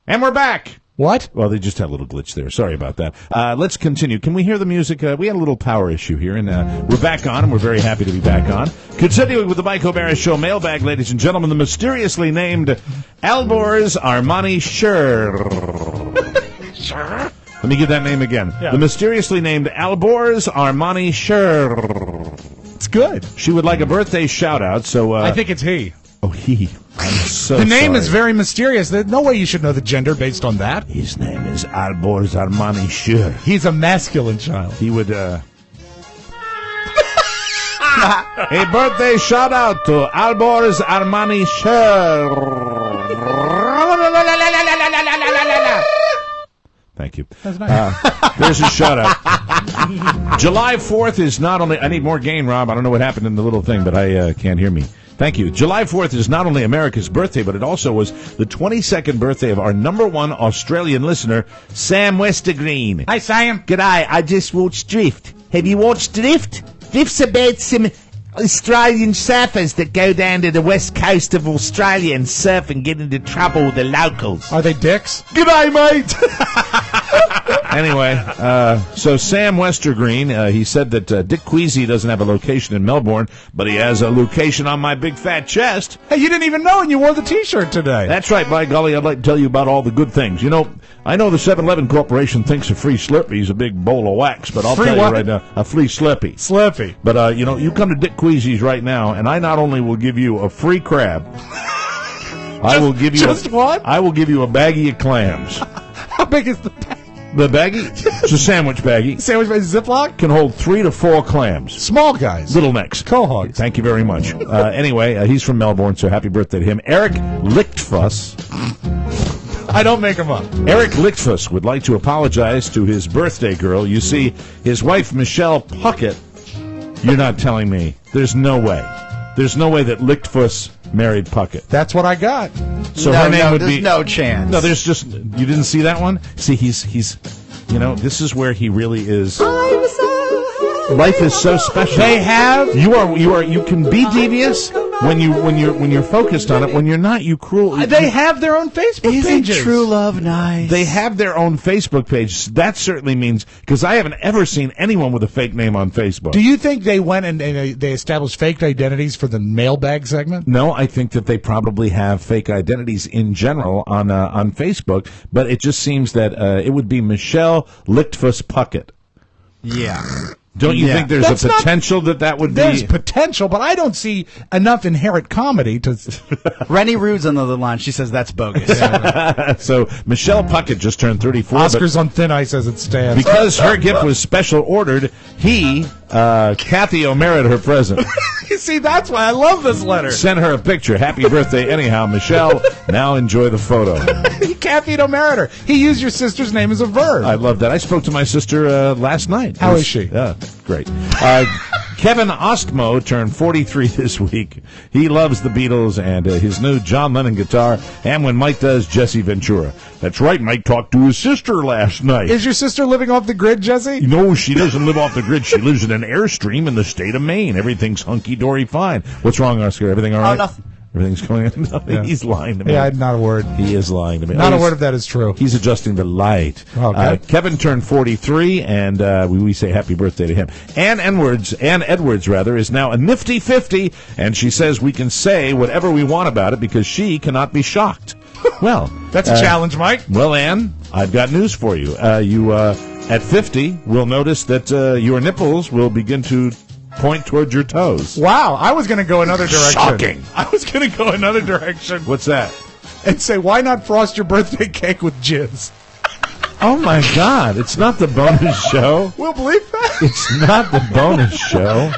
And we're back. What? Well, they just had a little glitch there. Sorry about that. Let's continue. Can we hear the music? We had a little power issue here, and we're back on, and we're very happy to be back on. Continuing with the Mike O'Barra Show mailbag, ladies and gentlemen, the mysteriously named Alborz Armani Sure. Let me give that name again. Yeah. The mysteriously named Alborz Armani Sure. It's good. She would like a birthday shout-out, so... I think it's he. Oh, he. I'm so The name sorry. is very mysterious. There's no way you should know the gender based on that. His name is Alborz Armani Sure. He's a masculine child. He would, A birthday shout out to Alborz Armani Sure. Thank you. That's nice. There's a shout out. July 4th is not only, I need more gain, Rob. I don't know what happened in the little thing, but I can't hear me. Thank you. July 4th is not only America's birthday, but it also was the 22nd birthday of our #1 Australian listener, Sam Westergreen. Hi, Sam. G'day, I just watched Drift. Have you watched Drift? Drift's about some Australian surfers that go down to the west coast of Australia and surf and get into trouble with the locals. Are they dicks? G'day, mate! Anyway, so Sam Westergreen, he said that Dick Queasy doesn't have a location in Melbourne, but he has a location on my big fat chest. Hey, you didn't even know and you wore the T-shirt today. That's right, by golly, I'd like to tell you about all the good things. You know, I know the 7-Eleven Corporation thinks a free Slurpee's a big bowl of wax, but I'll Free tell what? you right now, a free Slurpee. Slippy. But, you know, you come to Dick Queasy's right now, and I not only will give you a free crab, I will give you what? I will give you a baggie of clams. How big is the bag? The baggie? It's a sandwich baggie. Sandwich by Ziploc? Can hold 3 to 4 clams. Small guys. Little necks. Cohogs. Thank you very much. Anyway, he's from Melbourne, so happy birthday to him. Eric Lichtfuss. I don't make them up. Eric Lichtfuss would like to apologize to his birthday girl. You see, his wife, Michelle Puckett, you're not telling me. There's no way. There's no way that Lichtfuss married Puckett. That's what I got. So her name would there's be... no chance. No, there's just... You didn't see that one? See, he's... You know, this is where he really is... Life is so special. They have... You can be devious when you're focused on it. When you're not, you cruel... They have their own Facebook Isn't pages. true love nice? They have their own Facebook page. That certainly means... Because I haven't ever seen anyone with a fake name on Facebook. Do you think they went and they established fake identities for the mailbag segment? No, I think that they probably have fake identities in general on Facebook, but it just seems that it would be Michelle Lichtfuss Puckett. Yeah. Don't you think there's That's a potential that would There's be... potential, but I don't see enough inherent comedy to... Rennie Rude's on the other line. She says that's bogus. So Michelle Puckett just turned 34. Oscar's on thin ice as it stands. Because her gift was special ordered, Kathy O'Meara, her present, You see, that's why I love this letter. sent her a picture. Happy birthday anyhow, Michelle. Now enjoy the photo. He Kathy O'Meara. He used your sister's name as a verb. I love that. I spoke to my sister last night. How is she? Great. Kevin Ostmo turned 43 this week. He loves the Beatles and his new John Lennon guitar, and when Mike does, Jesse Ventura. That's right, Mike talked to his sister last night. Is your sister living off the grid, Jesse? No, she doesn't live off the grid. She lives in an airstream in the state of Maine. Everything's hunky-dory fine. What's wrong, Oscar? Everything all right? Oh, nothing. Everything's going on? No, Yeah. He's lying to me. Yeah, not a word. He is lying to me. Not a word of that is true. He's adjusting the light. Okay. Kevin turned 43, and we say happy birthday to him. Ann Edwards, is now a nifty 50, and she says we can say whatever we want about it because she cannot be shocked. Well, That's a challenge, Mike. well, Ann, I've got news for you. At 50, will notice that your nipples will begin to point towards your toes. Wow, I was going to go another direction. Shocking. I was going to go another direction What's that? and say, why not frost your birthday cake with jizz? Oh, my God. It's not the bonus show. We'll believe that. It's not the bonus show.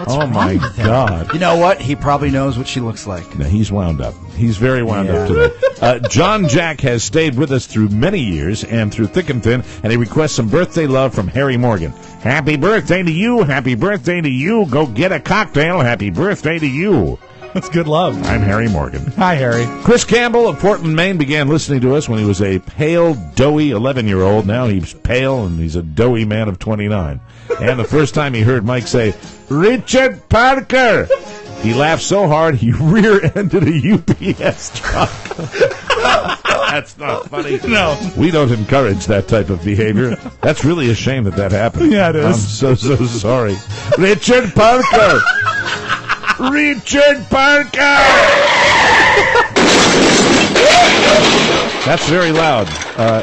Oh, my God. You know what? He probably knows what she looks like. No, he's wound up. He's very wound up today. John Jack has stayed with us through many years and through thick and thin, and he requests some birthday love from Harry Morgan. Happy birthday to you. Happy birthday to you. Go get a cocktail. Happy birthday to you. That's good love. I'm Harry Morgan. Hi, Harry. Chris Campbell of Portland, Maine began listening to us when he was a pale, doughy 11-year-old. Now he's pale and he's a doughy man of 29. And the first time he heard Mike say, Richard Parker, he laughed so hard he rear-ended a UPS truck. That's not funny. No. We don't encourage that type of behavior. That's really a shame that happened. Yeah, it is. I'm so sorry. Richard Parker! Richard Parker! That's very loud.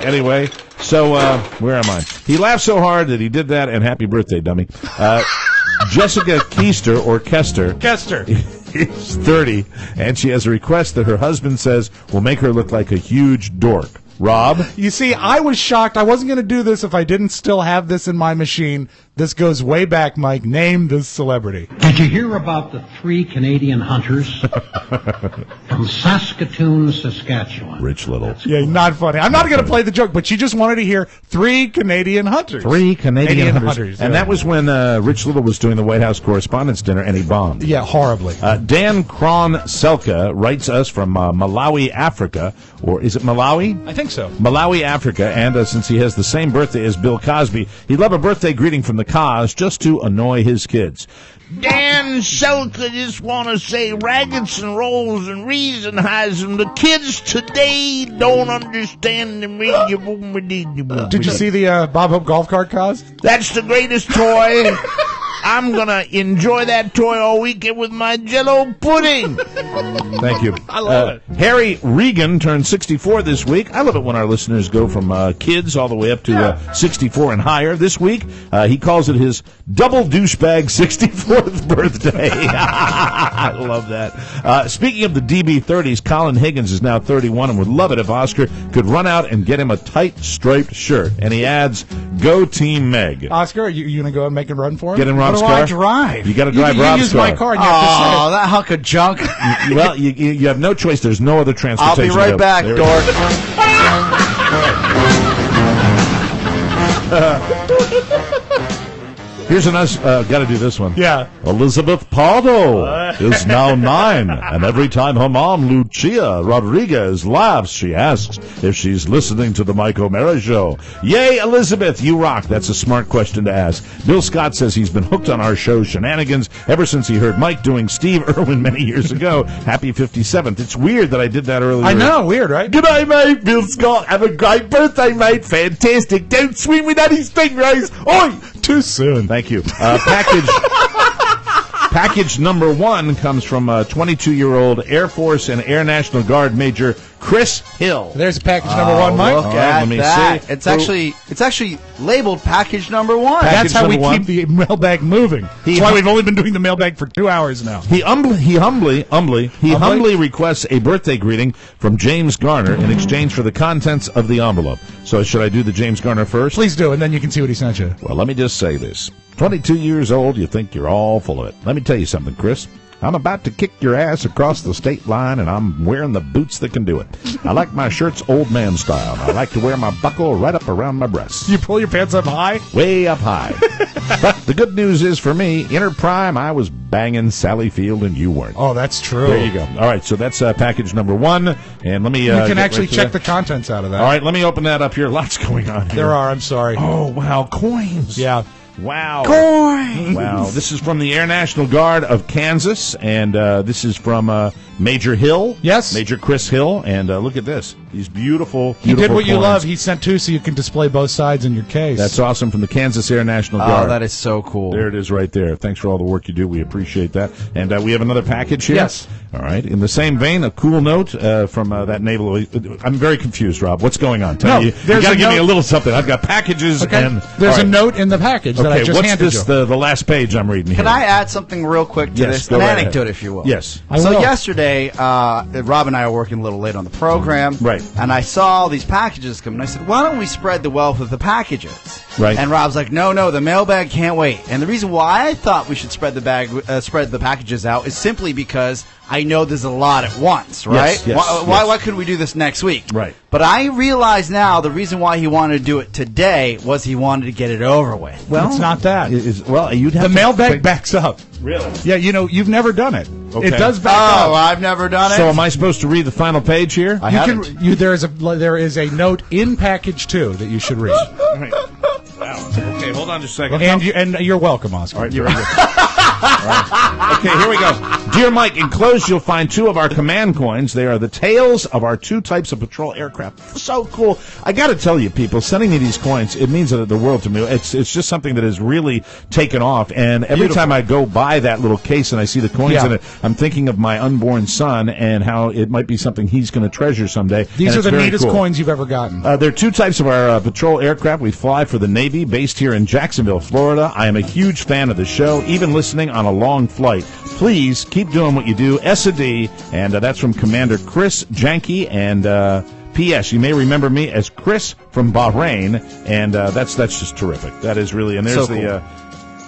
Anyway, so where am I? He laughed so hard that he did that, and happy birthday, dummy. Jessica Keister, or Kester. Kester. is 30, and she has a request that her husband says will make her look like a huge dork. Rob? You see, I was shocked. I wasn't going to do this if I didn't still have this in my machine. This goes way back, Mike. Name this celebrity. Did you hear about the 3 Canadian hunters from Saskatoon, Saskatchewan? Rich Little. Yeah, not funny. I'm not going to play the joke, but she just wanted to hear 3 Canadian hunters. 3 Canadian hunters. And yeah. that was when Rich Little was doing the White House Correspondents' Dinner, and he bombed. Yeah, horribly. Dan Kron-Selka writes us from Malawi, Africa. Or is it Malawi? I think so. Malawi, Africa. And since he has the same birthday as Bill Cosby, he'd love a birthday greeting from the Cos just to annoy his kids. Dan Selka just want to say raggets and rolls and reason highs, and the kids today don't understand the Did you see the Bob Hope golf cart cause? That's the greatest toy. I'm going to enjoy that toy all weekend with my Jell-O pudding. Thank you. I love it. Harry Regan turned 64 this week. I love it when our listeners go from kids all the way up to 64 and higher. This week, he calls it his double douchebag 64th birthday. I love that. Speaking of the DB30s, Colin Higgins is now 31 and would love it if Oscar could run out and get him a tight striped shirt. And he adds, go Team Meg. Oscar, you going to go and make a run for him? Get in Rob's What do car? I drive? You got to drive you Rob's use car. my car and you have to say Oh, that hunk of junk. Well, you have no choice. There's no other I'll transportation. be right back, There we dork. Here's an us. Got to do this one. Yeah. Elizabeth Pardo is now 9, and every time her mom, Lucia Rodriguez, laughs, she asks if she's listening to the Mike O'Mara Show. Yay, Elizabeth, you rock. That's a smart question to ask. Bill Scott says he's been hooked on our show shenanigans ever since he heard Mike doing Steve Irwin many years ago. Happy 57th. It's weird that I did that earlier. I know, weird, right? G'day, mate. Bill Scott. Have a great birthday, mate. Fantastic. Don't swim with any stingrays. Oi! Too soon. Thank you. Package number 1 comes from 22-year-old Air Force and Air National Guard Major Chris Hill. There's package number 1, Mike. Look All right, at let me that. see. It's actually labeled package number 1. That's how we number 1. keep the mailbag moving. That's why we've only been doing the mailbag for 2 hours now. He humbly requests a birthday greeting from James Garner in exchange for the contents of the envelope. So should I do the James Garner first? Please do, and then you can see what he sent you. Well, let me just say this. 22 years old, you think you're all full of it. Let me tell you something, Chris. I'm about to kick your ass across the state line, and I'm wearing the boots that can do it. I like my shirts old man style. I like to wear my buckle right up around my breasts. You pull your pants up high? Way up high. But the good news is for me, inner prime, I was banging Sally Field, and you weren't. Oh, that's true. There you go. All right, so that's package number 1, and let me... You can actually check the contents out of that. All right, let me open that up here. Lots going on here. There are, I'm sorry. Oh, wow, coins. Yeah. Wow. Coin. Wow. This is from the Air National Guard of Kansas, and this is from Major Hill. Yes. Major Chris Hill, and look at this. These beautiful, He did what you coins. love. He sent 2 so you can display both sides in your case. That's awesome, from the Kansas Air National Guard. Oh, that is so cool. There it is right there. Thanks for all the work you do. We appreciate that. And we have another package here. Yes. All right. In the same vein, a cool note from that naval... I'm very confused, Rob. What's going on? Tell me. You there's got to a give me note- a little something. I've got packages Okay. and... There's all a right. note in the package that I Okay, just what's handed this, you. the last page I'm reading Can here? I add something real quick to Yes, this? go An right ahead. anecdote, if you will. Yes. I So will. yesterday, Rob and I were working a little late on the program. Right. And I saw these packages come, and I said, why don't we spread the wealth of the packages? Right. And Rob's like, no, the mailbag can't wait. And the reason why I thought we should spread the packages out is simply because I know there's a lot at once, right? yes, Why couldn't we do this next week? Right. But I realize now the reason why he wanted to do it today was he wanted to get it over with. Well, it's not that. You'd have The to mailbag think- backs up. Really? Yeah, you've never done it. Okay. It does back Oh, up. I've never done it. So am I supposed to read the final page here? I You haven't. can. There is a note in package 2 that you should read. All right. Wow. Okay, hold on just a second. And you're welcome, Oscar. All right, very good. All right. Okay, here we go. Dear Mike, enclosed you'll find 2 of our command coins. They are the tails of our 2 types of patrol aircraft. So cool. I got to tell you, people, sending me these coins, it means the world to me. It's just something that has really taken off. And every time I go by that little case and I see the coins in it, I'm thinking of my unborn son and how it might be something he's going to treasure someday. These are the neatest coins you've ever gotten. There are 2 types of our patrol aircraft. We fly for the Navy, based here in Jacksonville, Florida. I am a huge fan of the show, even listening on a long flight. Please keep doing what you do. S.A.D. And that's from Commander Chris Janke. And P.S. You may remember me as Chris from Bahrain. And that's just terrific. That is really, and there's so cool.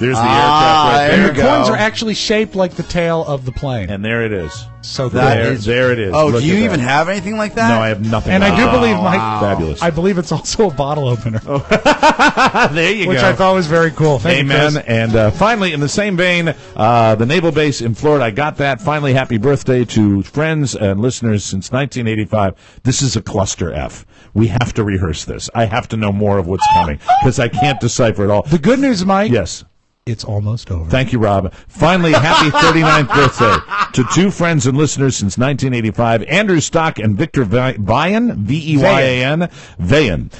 There's the aircraft right there. And the coins are actually shaped like the tail of the plane. And there it is. So cool. There it is. Oh, Look do you at even that. have anything like that? No, I have nothing. And I do believe, Mike, fabulous. I believe it's also a bottle opener. There you go. Which I thought was very cool. Thank you, Amen. Chris. And finally, in the same vein, the naval base in Florida, I got that. Finally, happy birthday to friends and listeners since 1985. This is a cluster F. We have to rehearse this. I have to know more of what's coming because I can't decipher it all. The good news, Mike, Yes. it's almost over. Thank you, Rob. Finally, happy 39th birthday to 2 friends and listeners since 1985, Andrew Stock and Victor Vayan, V-E-Y-A-N, Vayan.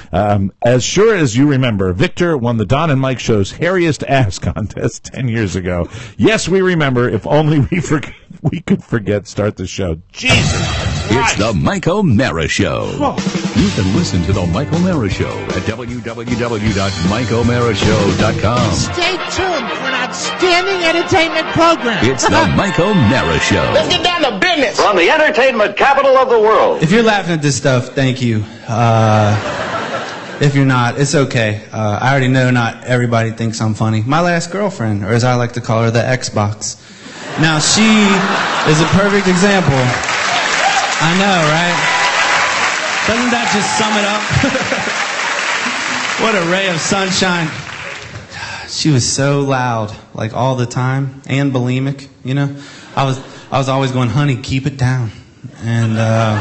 As sure as you remember, Victor won the Don and Mike Show's hairiest ass contest 10 years ago. Yes, we remember. If only we could forget. Start the show. Jesus It's the Mike O'Mara Show. You can listen to the Mike O'Mara Show at www.mikeomarashow.com. Stay tuned for an outstanding entertainment program. It's the Mike O'Mara Show. Let's get down to business. From the entertainment capital of the world. If you're laughing at this stuff, thank you. If you're not, it's okay. I already know not everybody thinks I'm funny. My last girlfriend, or as I like to call her, the Xbox. Now, she is a perfect example. I know, right? Doesn't that just sum it up? What a ray of sunshine. She was so loud, like all the time, and bulimic, you know? I was always going, honey, keep it down. And, all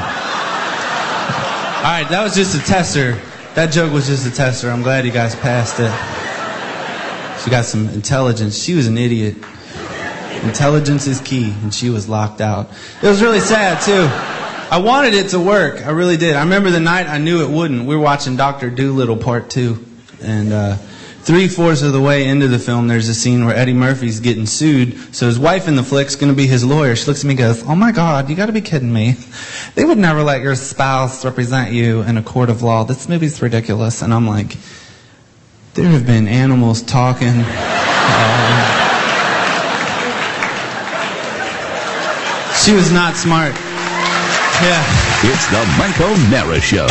right, that was just a tester. That joke was just a tester. I'm glad you guys passed it. She got some intelligence. She was an idiot. Intelligence is key, and she was locked out. It was really sad, too. I wanted it to work. I really did. I remember the night I knew it wouldn't. We were watching Dr. Dolittle Part 2, and 3/4 of the way into the film, there's a scene where Eddie Murphy's getting sued, so his wife in the flick's going to be his lawyer. She looks at me and goes, oh my God, you got to be kidding me. They would never let your spouse represent you in a court of law. This movie's ridiculous. And I'm like, there have been animals talking. She was not smart. Yeah. It's the Mike O'Mara Show.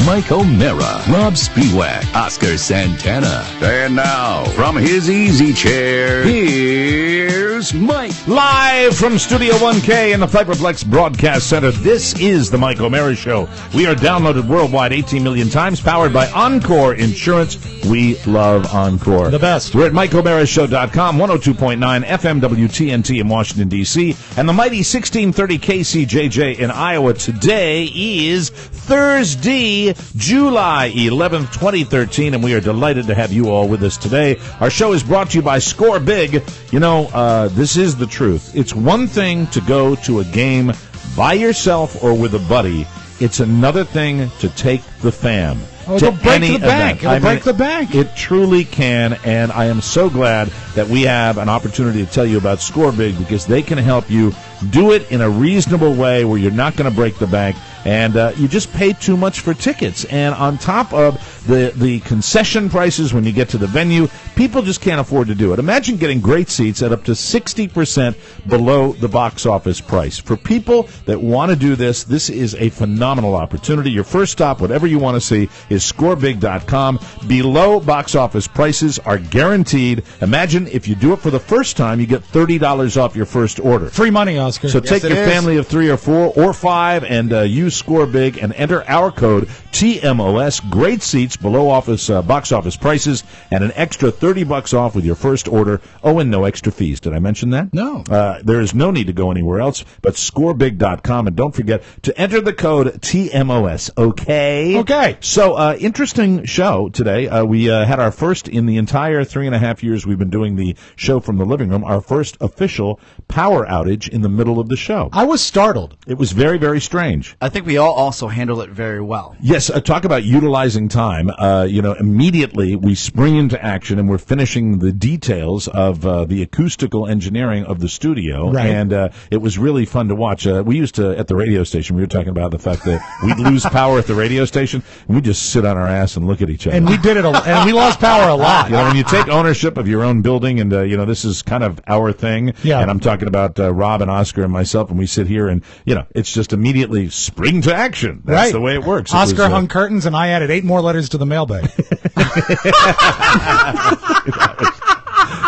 Mike O'Mara, Rob Spiewak, Oscar Santana. And now, from his easy chair, here's Mike. Live from Studio 1K in the Fiberplex Broadcast Center, this is the Mike O'Mara Show. We are downloaded worldwide 18 million times, powered by Encore Insurance. We love Encore. The best. We're at MikeO'MaraShow.com, 102.9 FM WTNT in Washington, D.C., and the mighty 1630 KCJJ in Iowa. Today is Thursday, July 11th, 2013, and we are delighted to have you all with us today. Our show is brought to you by Score Big. You know, this is the truth. It's one thing to go to a game by yourself or with a buddy. It's another thing to take the fam. Oh, it'll break the bank. It'll break the bank. It truly can, and I am so glad that we have an opportunity to tell you about Score Big because they can help you do it in a reasonable way where you're not going to break the bank and you just pay too much for tickets. And on top of the concession prices when you get to the venue, people just can't afford to do it. Imagine getting great seats at up to 60% below the box office price. For people that want to do this, this is a phenomenal opportunity. Your first stop, whatever you want to see, is scorebig.com. Below box office prices are guaranteed. Imagine if you do it for the first time, you get $30 off your first order. Free money, Oscar. So take your family of 3 or 4 or 5 and use Score Big and enter our code TMOS. Great seats beats below box office prices and an extra $30 off with your first order. Oh, and no extra fees. Did I mention that? No. There is no need to go anywhere else but scorebig.com, and don't forget to enter the code TMOS. Okay? Okay. So, interesting show today. We had our first in the entire 3.5 years we've been doing the show from the living room, our first official power outage in the middle of the show. I was startled. It was very, very strange. I think we all also handle it very well. Yes, talk about utilizing time. Immediately we spring into action, and we're finishing the details of the acoustical engineering of the studio. Right. And it was really fun to watch. We used to, at the radio station, we were talking about the fact that we'd lose power at the radio station, and we'd just sit on our ass and look at each other. And we did it, and we lost power a lot. When you take ownership of your own building, and this is kind of our thing. Yeah. And I'm talking about Rob and Oscar and myself, and we sit here, and it's just immediately spring to action. That's right. the way it works. Oscar hung curtains, and I added 8 more letters to the mailbag.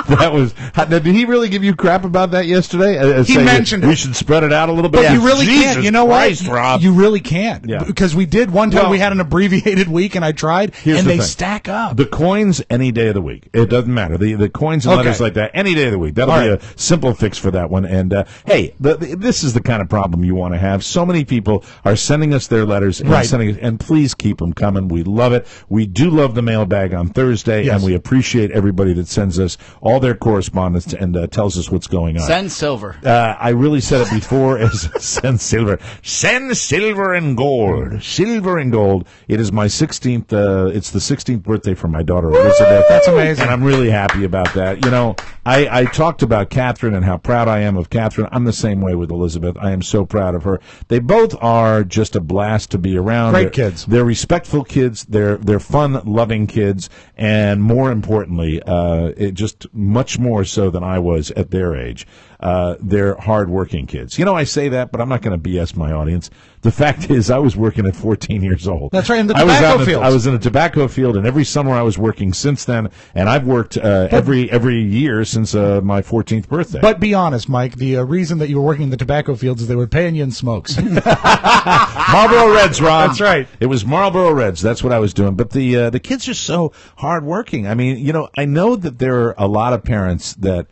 That was. Did he really give you crap about that yesterday? He mentioned we should spread it out a little bit. But you really can't. You know Christ, what? Rob. You really can't. Yeah. Because we did one time. We had an abbreviated week, and I tried, Here's and the they thing. stack up. The coins any day of the week. It doesn't matter. The coins and letters like that any day of the week. That'll be a simple fix for that one. And hey, this is the kind of problem you want to have. So many people are sending us their letters and and please keep them coming. We love it. We do love the mailbag on Thursday, and we appreciate everybody that sends us all their correspondence and tells us what's going on. Send silver. I really said it before as send silver. Send silver and gold. Silver and gold. It is my 16th, it's the 16th birthday for my daughter, Elizabeth. That's amazing. And I'm really happy about that. I talked about Catherine and how proud I am of Catherine. I'm the same way with Elizabeth. I am so proud of her. They both are just a blast to be around. Great kids. They're respectful kids. They're fun, loving kids. And more importantly, just much more so than I was at their age. They're hard-working kids. I say that, but I'm not going to BS my audience. The fact is, I was working at 14 years old. That's right, in the tobacco field. I was in a tobacco field, and every summer I was working since then, and I've worked every year since my 14th birthday. But be honest, Mike, the reason that you were working in the tobacco fields is they were paying you in smokes. Marlboro Reds, Rob. That's right. It was Marlboro Reds. That's what I was doing. But the kids are so hardworking. I mean, I know that there are a lot of parents that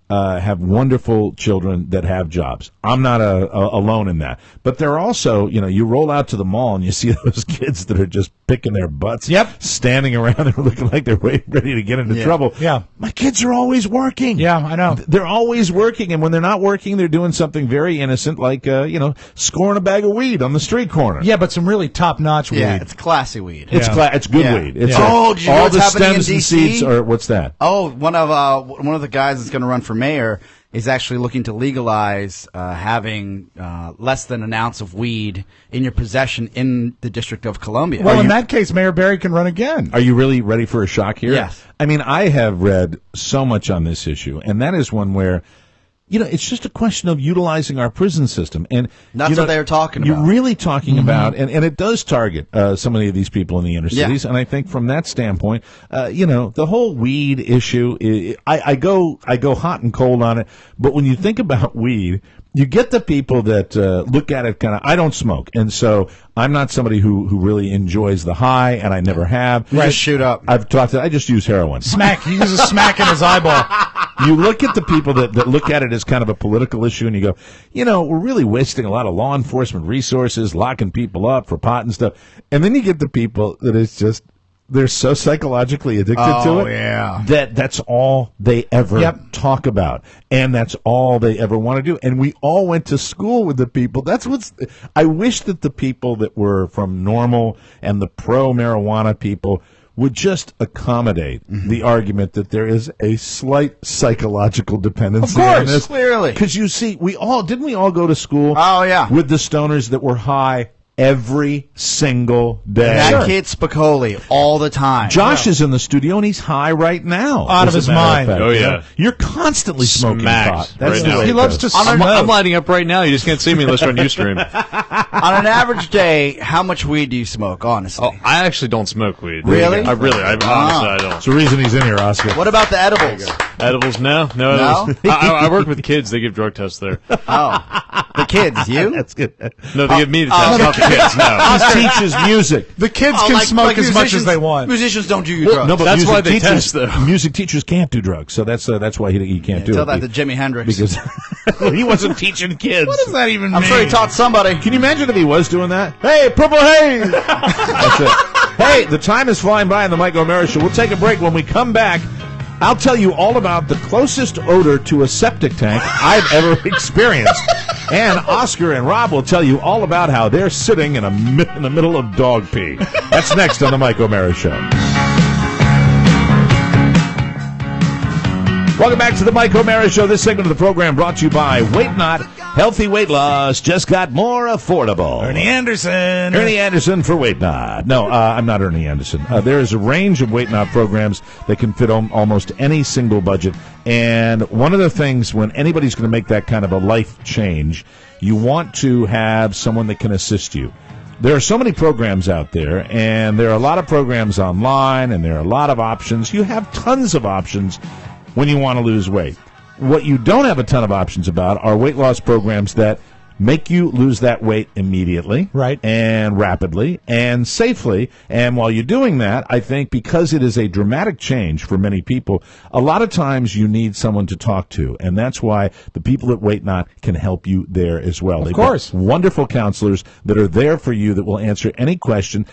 have wonderful children that have jobs. I'm not alone in that. But there are also, you roll out to the mall and you see those kids that are just picking their butts, standing around and looking like they're ready to get into trouble. Yeah. My kids are always working. Yeah, I know. They're always working, and when they're not working, they're doing something very innocent, like, scoring a bag of weed on the street corner. Yeah, but some really top-notch weed. Yeah, it's classy weed. It's it's good weed. It's did you know all what's the happening in stems and DC? seeds are, what's that? Oh, one of the guys that's going to run for mayor is actually looking to legalize having less than an ounce of weed in your possession in the District of Columbia. Well, in that case, Mayor Barry can run again. Are you really ready for a shock here? Yes. I mean, I have read so much on this issue, and that is one where, it's just a question of utilizing our prison system. And that's what they're talking about. You're really talking about, and it does target so many of these people in the inner cities. And I think from that standpoint, the whole weed issue, I go hot and cold on it. But when you think about weed, you get the people that look at it kind of, I don't smoke, and so I'm not somebody who really enjoys the high, and I never have. You just shoot up. I just use heroin. Smack. He uses smack in his eyeball. You look at the people that look at it as kind of a political issue, and you go, we're really wasting a lot of law enforcement resources, locking people up for pot and stuff. And then you get the people that it's just, they're so psychologically addicted to it that's all they ever talk about, and that's all they ever want to do. And we all went to school with the people. I wish that the people that were from NORML and the pro-marijuana people would just accommodate the argument that there is a slight psychological dependency on this. Clearly. Because you see, didn't we all go to school with the stoners that were high every single day? That kid Spicoli all the time. Josh is in the studio, and he's high right now. Out of his mind. Oh, yeah. You're constantly smoking pot. Right now. He loves to smoke. I'm lighting up right now. You just can't see me unless you're on Ustream. On an average day, how much weed do you smoke, honestly? Oh, I actually don't smoke weed. Really? Honestly, I don't. It's the reason he's in here, Oscar. What about the edibles? Edibles? No. I work with kids. They give drug tests there. Oh, the kids, you? That's good. No, they give me the test, not the kids. No. He teaches music. The kids can smoke as much as they want. Musicians don't do drugs. No, but That's music why they teachers, test, though. Music teachers can't do drugs, so that's why he can't do it. Tell that to Jimi Hendrix. Because he wasn't teaching kids. What does that even mean? I'm sure he taught somebody. Can you imagine if he was doing that? Hey, Purple Haze! That's it. Hey, the time is flying by in the Mike O'Mara Show. We'll take a break. When we come back, I'll tell you all about the closest odor to a septic tank I've ever experienced. And Oscar and Rob will tell you all about how they're sitting in the middle of dog pee. That's next on the Mike O'Mara Show. Welcome back to the Mike O'Mara Show. This segment of the program brought to you by Weight Not. Healthy weight loss just got more affordable. Ernie Anderson. Ernie Anderson for Weight Not. No, I'm not Ernie Anderson. There is a range of Weight Not programs that can fit almost any single budget. And one of the things when anybody's going to make that kind of a life change, you want to have someone that can assist you. There are so many programs out there, and there are a lot of programs online, and there are a lot of options. You have tons of options when you want to lose weight. What you don't have a ton of options about are weight loss programs that make you lose that weight immediately, right, and rapidly and safely. And while you're doing that, I think because it is a dramatic change for many people, a lot of times you need someone to talk to, and that's why the people at Weight Not can help you there as well. Of course, wonderful counselors that are there for you that will answer any question.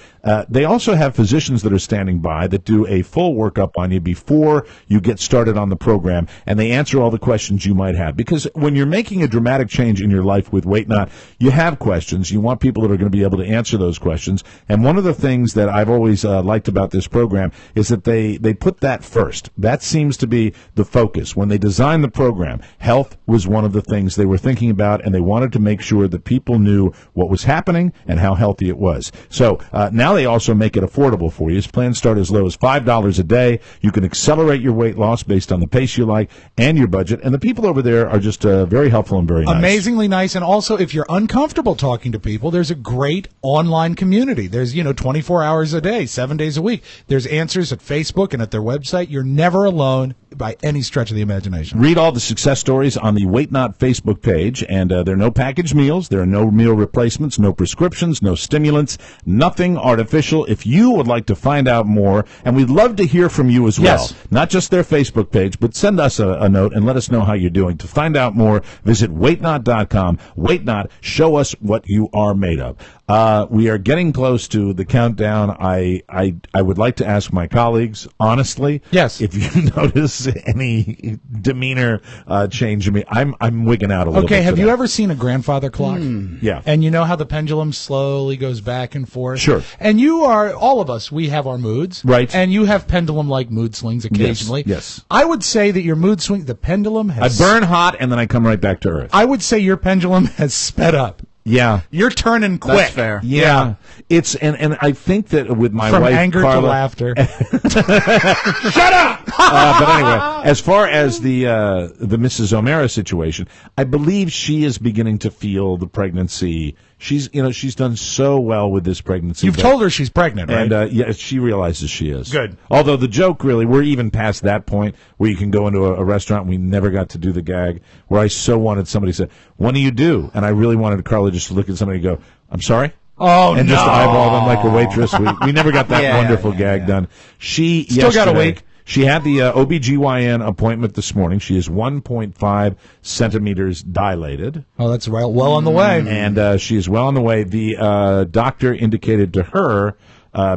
They also have physicians that are standing by that do a full workup on you before you get started on the program, and they answer all the questions you might have. Because when you're making a dramatic change in your life with Weight Not, you have questions. You want people that are going to be able to answer those questions. And one of the things that I've always liked about this program is that they put that first. That seems to be the focus. When they designed the program, health was one of the things they were thinking about, and they wanted to make sure that people knew what was happening and how healthy it was. So now they also make it affordable for you. Plans start as low as $5 a day. You can accelerate your weight loss based on the pace you like and your budget. And the people over there are just very helpful and very nice. Amazingly nice. And also, if you're uncomfortable talking to people, there's a great online community. There's, 24 hours a day, 7 days a week. There's answers at Facebook and at their website. You're never alone by any stretch of the imagination. Read all the success stories on the Weight Not Facebook page, and there are no packaged meals. There are no meal replacements, no prescriptions, no stimulants, nothing artificial. If you would like to find out more, and we'd love to hear from you as well, yes, not just their Facebook page, but send us a note and let us know how you're doing. To find out more, visit weightnot.com. Weight Not, show us what you are made of. We are getting close to the countdown. I would like to ask my colleagues, honestly, yes, if you notice any demeanor change in me. I'm wigging out a little bit. Okay, have you ever seen a grandfather clock? Yeah. And you know how the pendulum slowly goes back and forth? Sure. And all of us, we have our moods. Right. And you have pendulum-like mood swings occasionally. Yes. I would say that your mood swing, the pendulum has... I burn hot and then I come right back to earth. I would say your pendulum has sped up. Yeah. You're turning quick. That's fair. Yeah. It's and I think that with my From wife anger Carla, to laughter. Shut up! But anyway, as far as the Mrs. O'Mara situation, I believe she is beginning to feel the pregnancy. She's done so well with this pregnancy. You've told her she's pregnant, right? And yeah, she realizes she is. Good. Although the joke, really, we're even past that point where you can go into a restaurant and we never got to do the gag where I so wanted somebody to say, "When do you do?" And I really wanted Carla just to look at somebody and go, "I'm sorry?" Oh, and just eyeball them like a waitress. We never got that wonderful gag done. She still got a week. She had the OBGYN appointment this morning. She is 1.5 centimeters dilated. Oh, that's well on the way. And she is well on the way. The doctor indicated to her,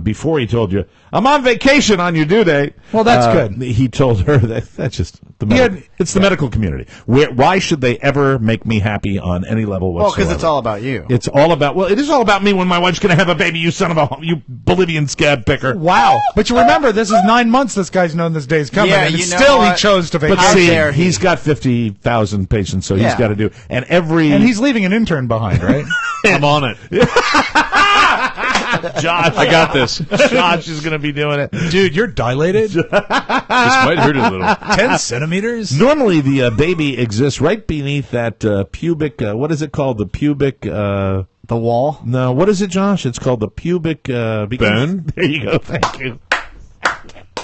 before he told you, "I'm on vacation on your due date." Well, that's good. He told her that's just it's the medical community. Why should they ever make me happy on any level whatsoever? Well, because it's all about you. It is all about me when my wife's going to have a baby, you son of you Bolivian scab picker. Wow. But you remember, this is 9 months this guy's known this day's coming, and still he chose to vacation. But see, he's got 50,000 patients, so he's got to do. And he's leaving an intern behind, right? I'm on it. Josh, I got this. Josh is going to be doing it. Dude, you're dilated. This might hurt a little. 10 centimeters? Normally, the baby exists right beneath that pubic, what is it called? The pubic... the wall? No, what is it, Josh? It's called the pubic... bone? There you go. Thank you.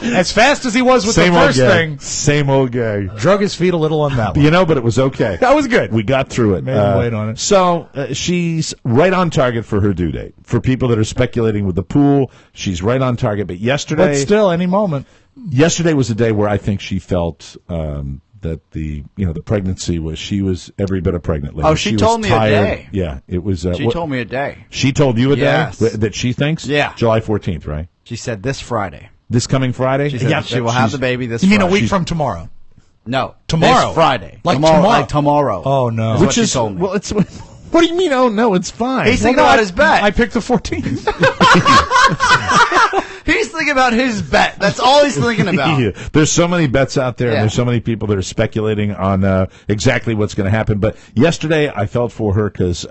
As fast as he was with the first thing, Same old guy. drug his feet a little on that one. You know, but it was okay. That was good. We got through it. Made him wait on it. So she's right on target for her due date. For people that are speculating with the pool, she's right on target. But yesterday, But still, any moment. yesterday was a day where I think she felt that the pregnancy she was every bit of pregnant. Later. Oh, she told was me a tired. day. Yeah, it was. She told me a day. She told you a Yes. day that she thinks. Yeah. July 14th, right? She said this Friday. This coming Friday. She said she will have the baby this You mean Friday. a week from tomorrow? No. Tomorrow. This Friday. Like tomorrow. tomorrow. Like tomorrow. Oh, no. Is Which what she is told me. well, it's. What do you mean? Oh no, it's fine. He's thinking about his bet. I picked the 14th. He's thinking about his bet. That's all he's thinking about. Yeah. There's so many bets out there, and Yeah. there's so many people that are speculating on exactly what's going to happen. But yesterday, I felt for her because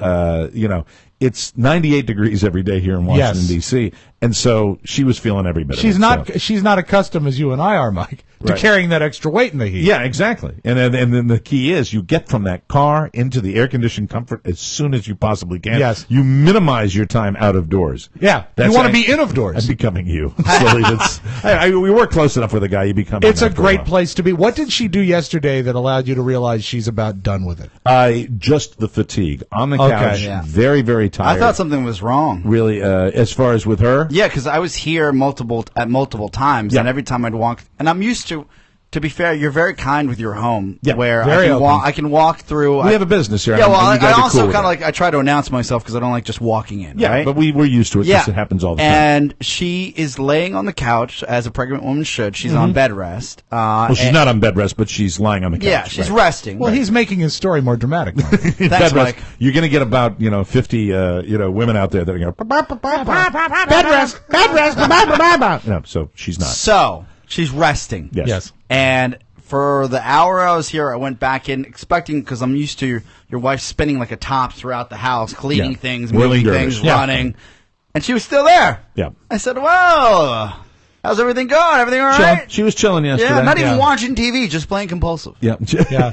it's 98 degrees every day here in Washington Yes. D.C., and so she was feeling every bit. She's of it, so. she's not accustomed as you and I are, Mike, to Right. carrying that extra weight in the heat. Yeah, exactly. And then the key is you get from that car into the air conditioned comfort as soon as you possibly can. Yes. You minimize your time out of doors. Yeah. That's you want to act- be in of doors. I'm becoming you. Slowly. We work close enough with a guy. You become. It's a after great while. place to be. What did she do yesterday that allowed you to realize she's about done with it? Just the fatigue on the Okay. couch. Yeah. Very, very tired. I thought something was wrong. Really, as far as with her. Yeah, because I was here multiple times, Yeah. and every time I'd walk, and I'm used to. To be fair, you're very kind with your home. Yeah, where very open. I can walk through. We have a business here. Yeah, well, and you I guys are also cool with kind of it. like I try to announce myself because I don't like just walking in. Yeah, right? but we're used to it. Yeah, Just it happens all the time. And she is laying on the couch as a pregnant woman should. She's on bed rest. Well, she's not on bed rest, but she's lying on the couch. Yeah, she's right. resting. Well, he's making his story more dramatic. Mike. Thanks, Bed rest. Mike. You're going to get about 50 women out there that are going Bed rest. no, so she's not. So she's resting. Yes. Yes. And for the hour I was here, I went back in expecting, because I'm used to your wife spinning like a top throughout the house, cleaning Yeah. things, Whirling moving dervish. things, Yeah. running, and she was still there. Yeah. I said, "Well, how's everything going? Everything all Chilling. right?" She was chilling yesterday. Yeah, not even Yeah. watching TV, just playing compulsive. Yeah. Yeah.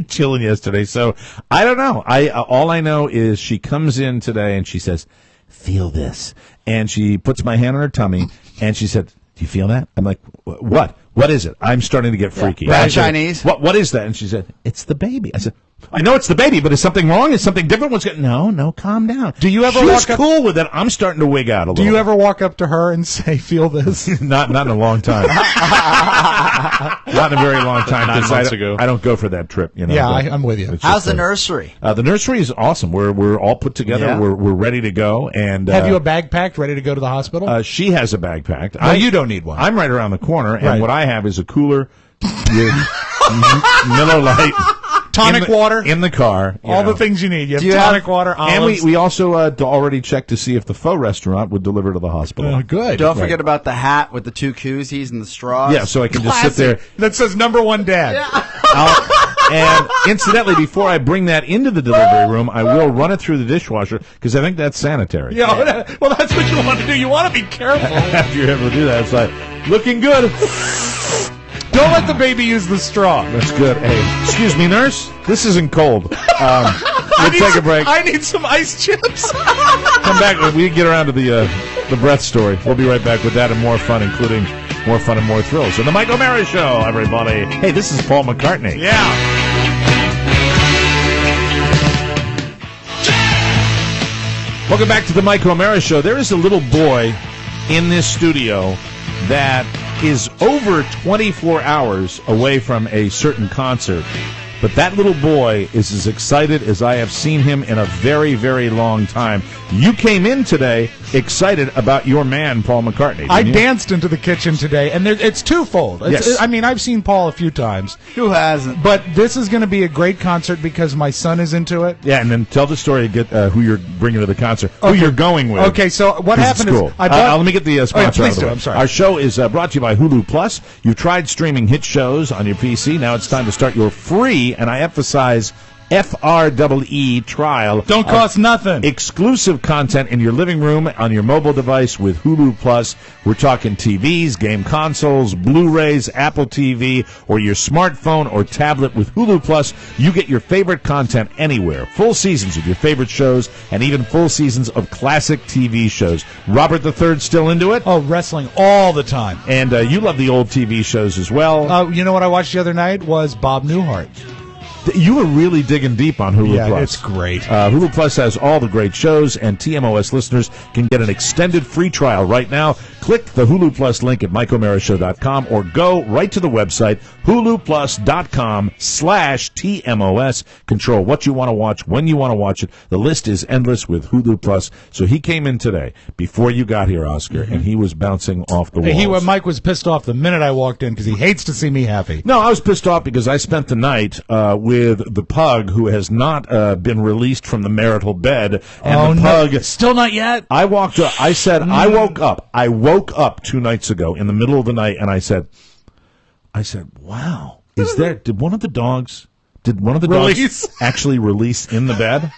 Chilling yesterday. So I don't know. All I know is she comes in today and she says, "Feel this," and she puts my hand on her tummy and she said, "Do you feel that?" I'm like, "What? What is it?" I'm starting to get freaky. Bad I said, Chinese? What is that? And she said, "It's the baby." I said, "I know it's the baby, but is something wrong? Is something different? What's going?" No, calm down. Do you ever She's walk up- cool with it. I'm starting to wig out a Do little. you ever walk up to her and say, "Feel this"? Not in a long time. Not in a very long time. 9 'cause months I ago. I don't go for that trip. Yeah, but I'm with you. it's How's just the a- nursery? The nursery is awesome. We're all put together. Yeah. We're ready to go. And Have you a bag packed, ready to go to the hospital? she has a bag packed. No, you don't need one. I'm right around the corner, and Right. what I have is a cooler with Miller Lite, Tonic water, in the car. all the things you need. You have Do you tonic have- water, And olives. we also already checked to see if the Faux restaurant would deliver to the hospital. Oh, good. Don't forget about the hat with the two koozies and the straws. Yeah, so I can just sit there. That says number one dad. And incidentally, before I bring that into the delivery room, I will run it through the dishwasher because I think that's sanitary. Yeah, well, that's what you want to do. You want to be careful. After you're able to do that, it's like, looking good. Don't let the baby use the straw. That's good. Hey, excuse me, nurse. This isn't cold. We'll take a break. I need some ice chips. Come back when we get around to the breath story. We'll be right back with that and more fun, including more fun and more thrills. On the Mike O'Mara Show, everybody. Hey, this is Paul McCartney. Yeah. Welcome back to the Mike O'Mara Show. There is a little boy in this studio that is over 24 hours away from a certain concert. But that little boy is as excited as I have seen him in a very, very long time. You came in today excited about your man, Paul McCartney. I didn't you? danced into the kitchen today, and it's twofold. Yes. I mean, I've seen Paul a few times, Who hasn't? but this is going to be a great concert because my son is into it. Yeah, and then tell the story. Get who you're bringing to the concert. Who Okay. you're going with. Okay, so what 'Cause happened it's is cool. I bought. let me get the sponsor. please out of the do. way. I'm sorry. Our show is brought to you by Hulu Plus. You've tried streaming hit shows on your PC. Now it's time to start your free, and I emphasize FREE trial. Don't cost nothing. Exclusive content in your living room on your mobile device with Hulu Plus. We're talking TVs, game consoles, Blu-rays, Apple TV, or your smartphone or tablet with Hulu Plus. You get your favorite content anywhere. Full seasons of your favorite shows and even full seasons of classic TV shows. Robert III still into it? Oh, wrestling all the time. And you love the old TV shows as well. You know what I watched the other night was Bob Newhart. You were really digging deep on Hulu Plus. Yeah, it's great. Hulu Plus has all the great shows, and TMOS listeners can get an extended free trial right now. Click the Hulu Plus link at MikeO'MaraShow.com or go right to the website, HuluPlus.com/TMOS. Control what you want to watch, when you want to watch it. The list is endless with Hulu Plus. So he came in today, before you got here, Oscar, and he was bouncing off the walls. Mike was pissed off the minute I walked in because he hates to see me happy. No, I was pissed off because I spent the night with the pug who has not been released from the marital bed. And the pug... Still not yet? I walked up. I said, I woke up 2 nights ago in the middle of the night, and I said, wow, did one of the dogs actually release in the bed?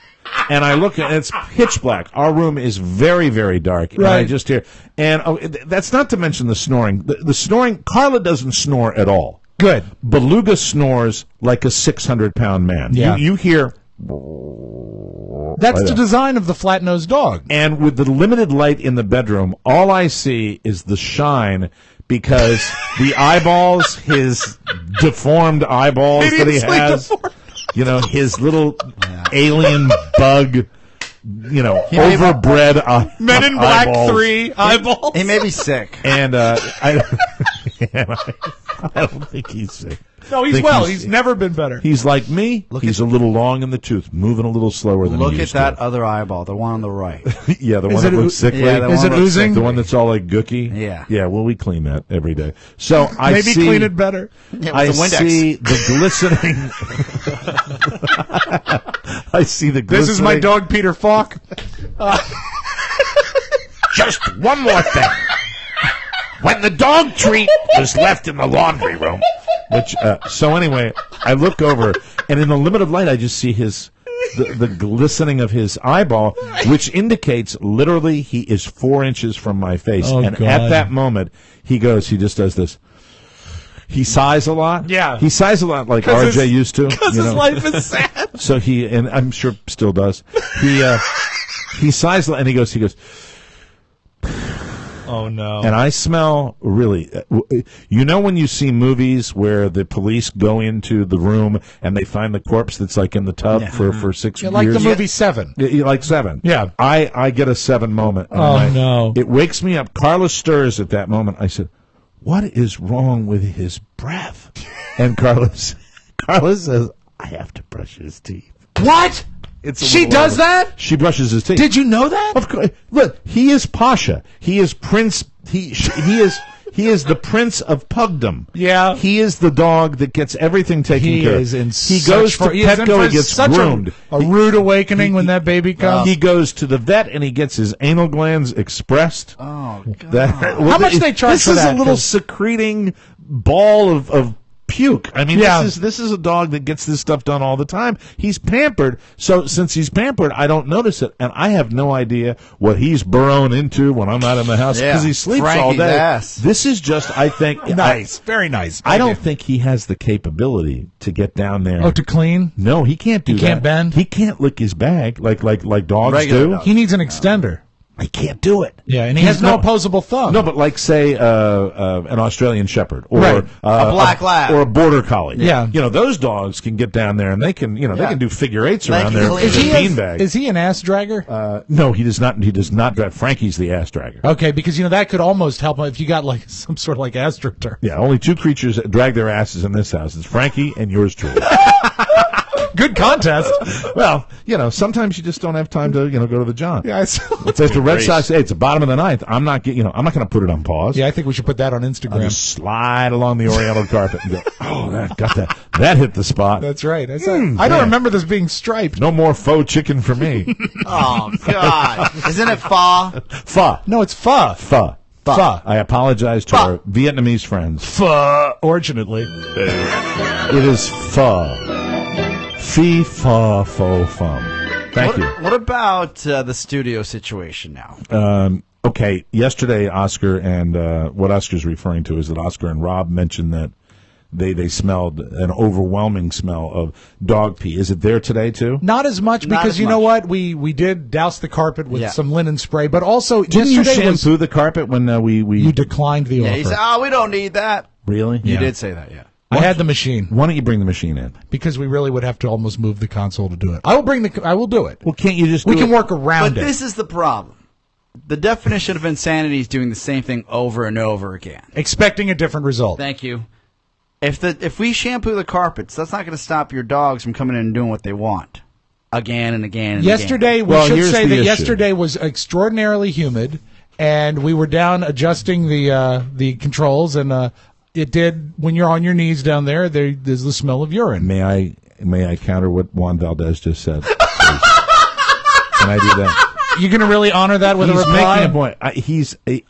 And I look, and it's pitch black. Our room is very, very dark. And I just hear, and that's not to mention the snoring. The snoring, Carla doesn't snore at all. Good. Beluga snores like a 600-pound man. Yeah. You hear... That's the design of the flat-nosed dog. And with the limited light in the bedroom, all I see is the shine because the eyeballs, his deformed eyeballs that he has, his little alien bug, overbred Men in Black eyeballs. 3 eyeballs. He may be sick. And I don't think he's sick. No, he's well. He's never been better. He's like me. He's a little long in the tooth, moving a little slower than he used Look at that other eyeball, the one on the right. Yeah, the one that looks sickly. Yeah, is it oozing? The one that's all like gooky? Yeah. Yeah, well, we clean that every day. So I Maybe see... clean it better. Yeah, I with the Windex. see the glistening... I see the glistening... This is my dog, Peter Falk. Just one more thing. When the dog treat was left in the laundry room. So anyway, I look over, and in the limited light, I just see the glistening of his eyeball, which indicates literally he is 4 inches from my face. Oh, and God. at that moment, he just does this. He sighs a lot. Yeah. He sighs a lot like RJ used to. Because his life is sad. So and I'm sure still does. He sighs a lot, and he goes, Oh, no. and I smell really, when you see movies where the police go into the room and they find the corpse that's like in the tub for 6 years. Like the movie Seven. You like Seven. Yeah. I get a Seven moment. No. It wakes me up. Carla stirs at that moment. I said, what is wrong with his breath? And Carla says, I have to brush his teeth. What? She does that? She brushes his teeth. Did you know that? Of course. Look, he is Pasha. He is Prince. He is the Prince of Pugdom. Yeah. He is the dog that gets everything taken care of. He goes to Petco. He gets groomed. A rude awakening when that baby comes. He goes to the vet and he gets his anal glands expressed. Oh, God. How much they charge for that? This is a little secreting ball of puke. I mean, Yeah. this is a dog that gets this stuff done all the time. He's pampered. So since he's pampered, I don't notice it. And I have no idea what he's burrowing into when I'm not in the house because he sleeps all Frankie's day. ass. This is just, I think... Nice. Very nice. I don't think he has the capability to get down there. Oh, to clean? No, he can't do that. He can't bend? He can't lick his bag like dogs Regular do. dogs. He needs an extender. I can't do it. Yeah, and he has no opposable thumb. No, but like say an Australian Shepherd or Right. A black lab. or a Border Collie. Yeah. Those dogs can get down there and they can they can do figure eights They around can there clean with a it. beanbag. Is he an ass dragger? No, he does not. He does not drive. Frankie's the ass dragger. Okay, because that could almost help if you got like some sort of like astroturf. Yeah, only two creatures that drag their asses in this house. It's Frankie and yours truly. Good contest. Well, sometimes you just don't have time to go to the John. Yeah, It's if the Red Sox. Hey, it's the bottom of the ninth. I'm not going to put it on pause. I think we should put that on I'll Instagram. just slide along the Oriental carpet and go, oh, that hit the spot. That's right. I don't remember this being striped. No more faux chicken for me. Oh, God. Isn't it pho? Pho. No, it's pho. Pho. Pho. I apologize to our Vietnamese friends. Pho. Originally. It is pho. Fee, fa, fo, fum. Thank you. What about the studio situation now? Okay, yesterday, Oscar and what Oscar's referring to is that Oscar and Rob mentioned that they smelled an overwhelming smell of dog pee. Is it there today, too? Not as much, Not because as you know much. what? We did douse the carpet with some linen spray, but also Didn't you yesterday was... shampoo the carpet when we... You declined the Yeah, offer. he said, "Oh, we don't need that." Really? You did say that, yeah. I had the machine. Why don't you bring the machine in? Because we really would have to almost move the console to do it. I will do it. Well, can't you just We do can it? work around But it. this is the problem. The definition of insanity is doing the same thing over and over again. Expecting a different result. Thank you. If we shampoo the carpets, that's not going to stop your dogs from coming in and doing what they want again and again and Yesterday, again. we Well, should here's say the that issue. yesterday was extraordinarily humid, and we were down adjusting the controls, and it did, when you're on your knees down there's the smell of urine. May I counter what Juan Valdez just said? Please? Can I do that? You're going to really honor that with He's a reply? making a point.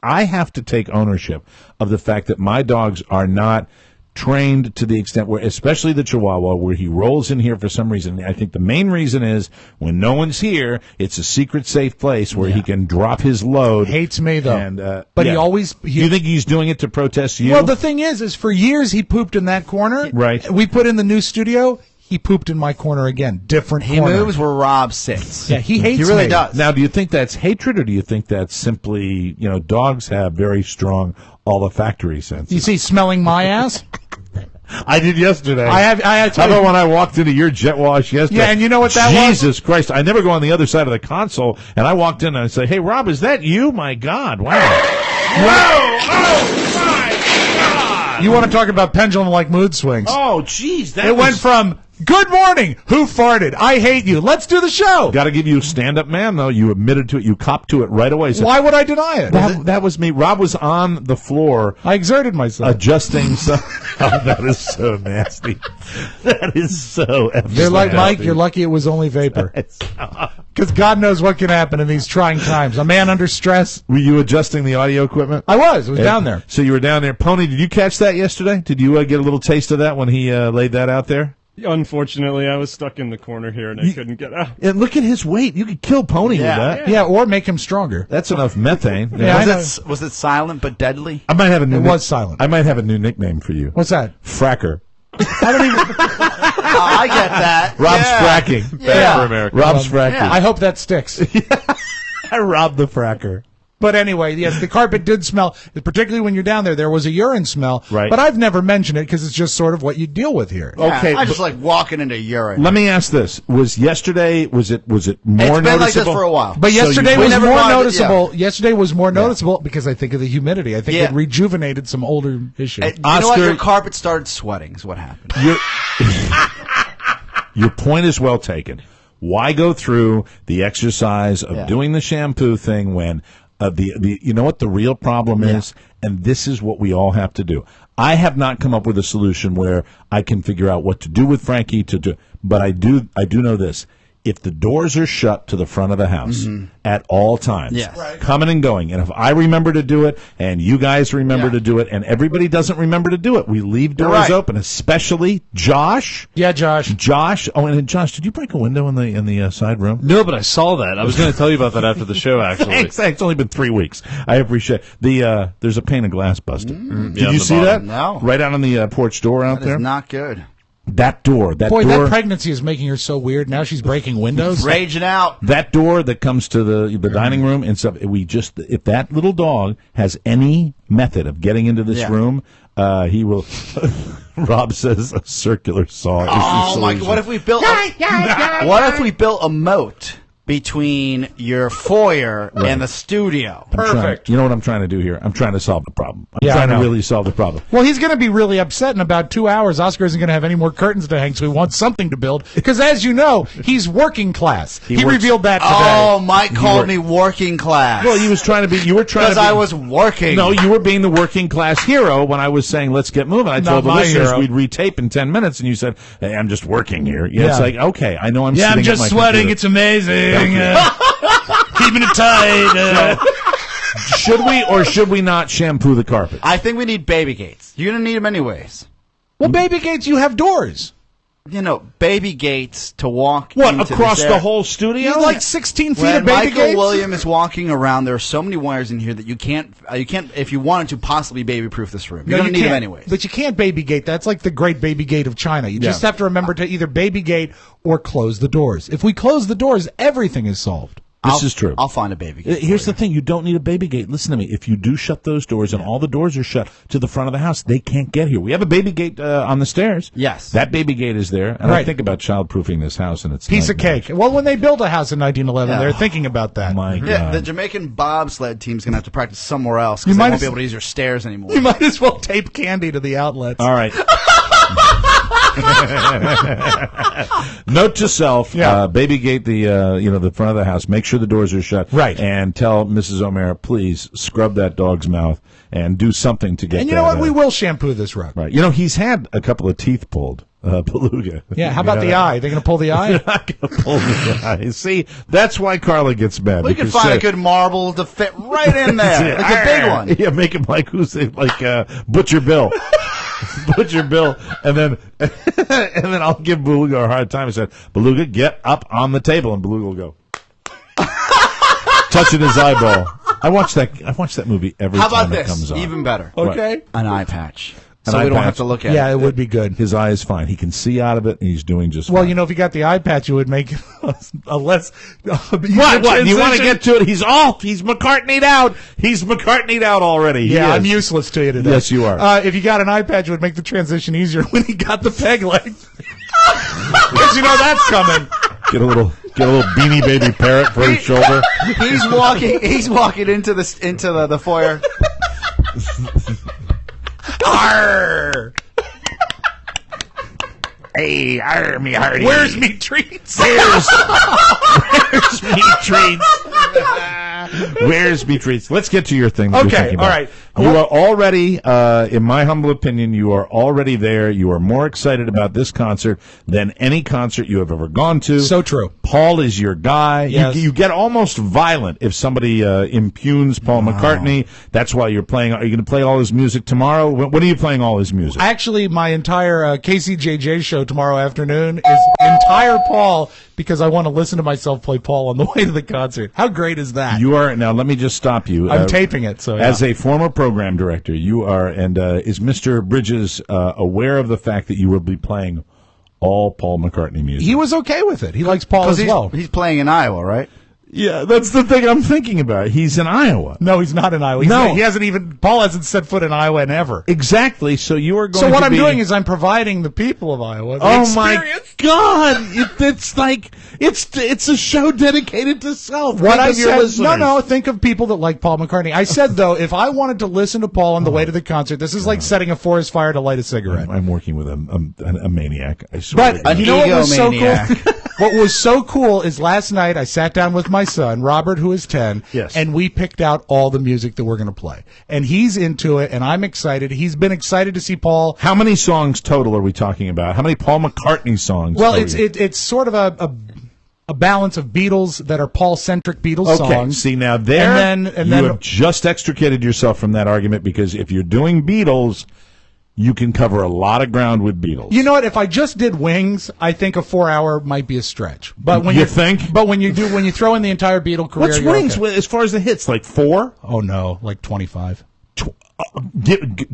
I have to take ownership of the fact that my dogs are not trained to the extent where, especially the Chihuahua, where he rolls in here for some reason. I think the main reason is when no one's here, it's a secret safe place where he can drop his load. Hates me, though. And, But yeah. he always... You think he's doing it to protest you? Well, the thing is for years he pooped in that corner. Right. We put in the new studio. He pooped in my corner again. Different He corner. moves where Rob sits. Yeah, he hates He really me. does. Now, do you think that's hatred, or do you think that's simply, dogs have very strong olfactory senses? You see, smelling my ass. I did yesterday. I had. How about when I walked into your jet wash yesterday? Yeah, and you know what that was? Jesus Christ! I never go on the other side of the console, and I walked in and I say, "Hey, Rob, is that you? My God! Wow! Whoa! Oh my God! You want to talk about pendulum-like mood swings? Oh, jeez! That It went from "Good morning, who farted? I hate you. Let's do the show." Got to give you stand-up man though. You admitted to it. You copped to it right away. So Why would I deny it? that was me. Rob was on the floor I exerted myself. adjusting some. Oh, that is so nasty. That is so. They're like, Mike, nasty. you're lucky it was only vapor. Because God knows what can happen in these trying times. A man under stress. Were you adjusting the audio equipment? I was down there. So you were down there. Pony, did you catch that yesterday? Did you get a little taste of that when he laid that out there? Unfortunately, I was stuck in the corner here and I couldn't get out. And look at his weight. You could kill Pony with that. Yeah, or make him stronger. That's enough methane. Yeah, I know. Was it silent but deadly? I might have a new. It was silent. I might have a new nickname for you. What's that? Fracker. I don't even. I get that. Rob's Yeah. fracking. Yeah. For America. Rob's fracking. yeah. I hope that sticks. I robbed the fracker. But anyway, yes, the carpet did smell, particularly when you're down there. There was a urine smell. Right. But I've never mentioned it because it's just sort of what you deal with here. Yeah, Okay, I just but- like walking into urine. Let me ask this: was yesterday? Was it more It's been like noticeable? this for a while. But So yesterday you- was never more brought it- noticeable. Yesterday was more noticeable because I think of the humidity. I think Yeah. it rejuvenated some older issues. You know what? Oscar- Your carpet started sweating is what happened. Your point is well taken. Why go through the exercise of doing the shampoo thing when you know what the real problem is? And this is what we all have to do. I have not come up with a solution where I can figure out what to do with Frankie but I do know this. If the doors are shut to the front of the house at all times, Yes. Right. coming and going, and if I remember to do it and you guys remember to do it and everybody doesn't remember to do it, we leave doors right. open, especially Josh. yeah, Josh. Josh, and Josh, did you break a window in the side room? No, but I saw that. I was going to tell you about that after the show, actually. Thanks. It's only been 3 weeks. I appreciate there's a pane of glass busted. Yeah, Did on you the see bottom. that? No. Right out on the porch door out That there. is not good. That door. Boy, that pregnancy is making her so weird. Now she's breaking windows. Raging out. That door that comes to the dining room and stuff. If that little dog has any method of getting into this room, he will. Rob says a circular saw. is the Oh my! solution. What if we built? What if we built a moat between your foyer and the studio? You know what I'm trying to do here? I'm trying to solve the problem. I'm Yeah, trying I to know. really solve the problem. Well, he's going to be really upset in about 2 hours. Oscar isn't going to have any more curtains to hang, so he wants something to build. Because, as you know, he's working class. He works- revealed that today. Oh, Mike called me working class. Well, you were trying to be. because I was working. No, you were being the working class hero when I was saying, let's get moving. I Not told the my listeners hero. we'd retape in 10 minutes, and you said, hey, I'm just working here. Yeah, Yeah. It's like, okay, I know I'm Yeah, I'm sitting at just my sweating. computer. It's amazing. Keeping it tight. Should we or should we not shampoo the carpet? I think we need baby gates. You're gonna need them anyways. Well, Baby Gates, you have doors. baby gates to walk What, into across this the area. whole studio? You like 16 feet When of baby Michael gates? William is walking around, there are so many wires in here that you can't, if you wanted to, possibly baby-proof this room. You're No, going to you need them can't. anyways. But you can't baby gate. That's like the great baby gate of China. You just have to remember to either baby gate or close the doors. If we close the doors, everything is solved. This is true. I'll find a baby gate. Here's the thing. You don't need a baby gate. Listen to me. If you do shut those doors and all the doors are shut to the front of the house, they can't get here. We have a baby gate on the stairs. Yes. That baby gate is there. And I think about child-proofing this house, and it's Piece of cake. Well, when they built a house in 1911, they're thinking about that. My God. Yeah, the Jamaican bobsled team's going to have to practice somewhere else because they won't be able to use your stairs anymore. You might as well tape candy to the outlets. All right. Note to self: baby gate the front of the house. Make sure the doors are shut. Right. And tell Mrs. O'Mara, please scrub that dog's mouth and do something to get. And you know what? We will shampoo this rug. Right. He's had a couple of teeth pulled. Beluga. Yeah. How about the eye? They're going to pull the eye. They're not going to pull the eye. See, that's why Carla gets mad. We can find a good marble to fit right in there, like a big one. Yeah, make him like Butcher Bill. Butcher Bill, and then I'll give Beluga a hard time. I said, Beluga, get up on the table, and Beluga will go touching his eyeball. I watch that movie every How time about it comes this? on. Even better. Okay. An eye patch. An So eye we don't patch. have to look at Yeah, it. it would be good. His eye is fine. He can see out of it, and he's doing just Well, fine. if you got the eye patch, it would make it a less. What? You want to get to it? He's off. He's McCartney'd out. He's McCartney'd out already. He Yeah, is. I'm useless to you today. Yes, you are. If you got an eye patch, it would make the transition easier when he got the peg leg. Because that's coming. Get a little Beanie Baby parrot for his shoulder. He's walking into the foyer. Arr! Hey, me hearty. Where's me treats? Where's me treats? Where's me treats? Let's get to your thing. That you're Okay, thinking about. all right. You are already, in my humble opinion, you are already there. You are more excited about this concert than any concert you have ever gone to. So true. Paul is your guy. Yes. You get almost violent if somebody impugns Paul McCartney. That's why you're playing. Are you going to play all his music tomorrow? When are you playing all his music? Actually, my entire KCJJ show tomorrow afternoon is entire Paul because I want to listen to myself play Paul on the way to the concert. How great is that? You are now. Let me just stop you. I'm taping it. So as a former program director, you are, and is Mr. Bridges aware of the fact that you will be playing all Paul McCartney music? he was okay with it. He likes Paul as well. He's playing in Iowa, right? Yeah, that's the thing I'm thinking about. He's in Iowa. No, he's not in Iowa. No. He hasn't even. Paul hasn't set foot in Iowa in ever. Exactly. So you are going. So what to I'm be, doing is I'm providing the people of Iowa. The Oh my experience. God! It's like it's a show dedicated to self. What Think I of your said, listeners. no, think of people that like Paul McCartney. I said, though, if I wanted to listen to Paul on the way to the concert, this is like setting a forest fire to light a cigarette. I'm working with a maniac. I swear. to But God. you know what was so cool? egomaniac. What was so cool is last night I sat down with my son, Robert, who is 10, Yes. and we picked out all the music that we're going to play. And he's into it, and I'm excited. He's been excited to see Paul. How many songs total are we talking about? How many Paul McCartney songs? Well, are it's sort of a balance of Beatles that are Paul-centric Beatles Okay, songs. see now there, And then you have just extricated yourself from that argument because if you're doing Beatles, you can cover a lot of ground with Beatles. You know what? If I just did Wings, I think a 4-hour might be a stretch. But when You you think? But when you throw in the entire Beatle career, What's you're Wings okay. as far as the hits? Like 4? Oh no, like 25.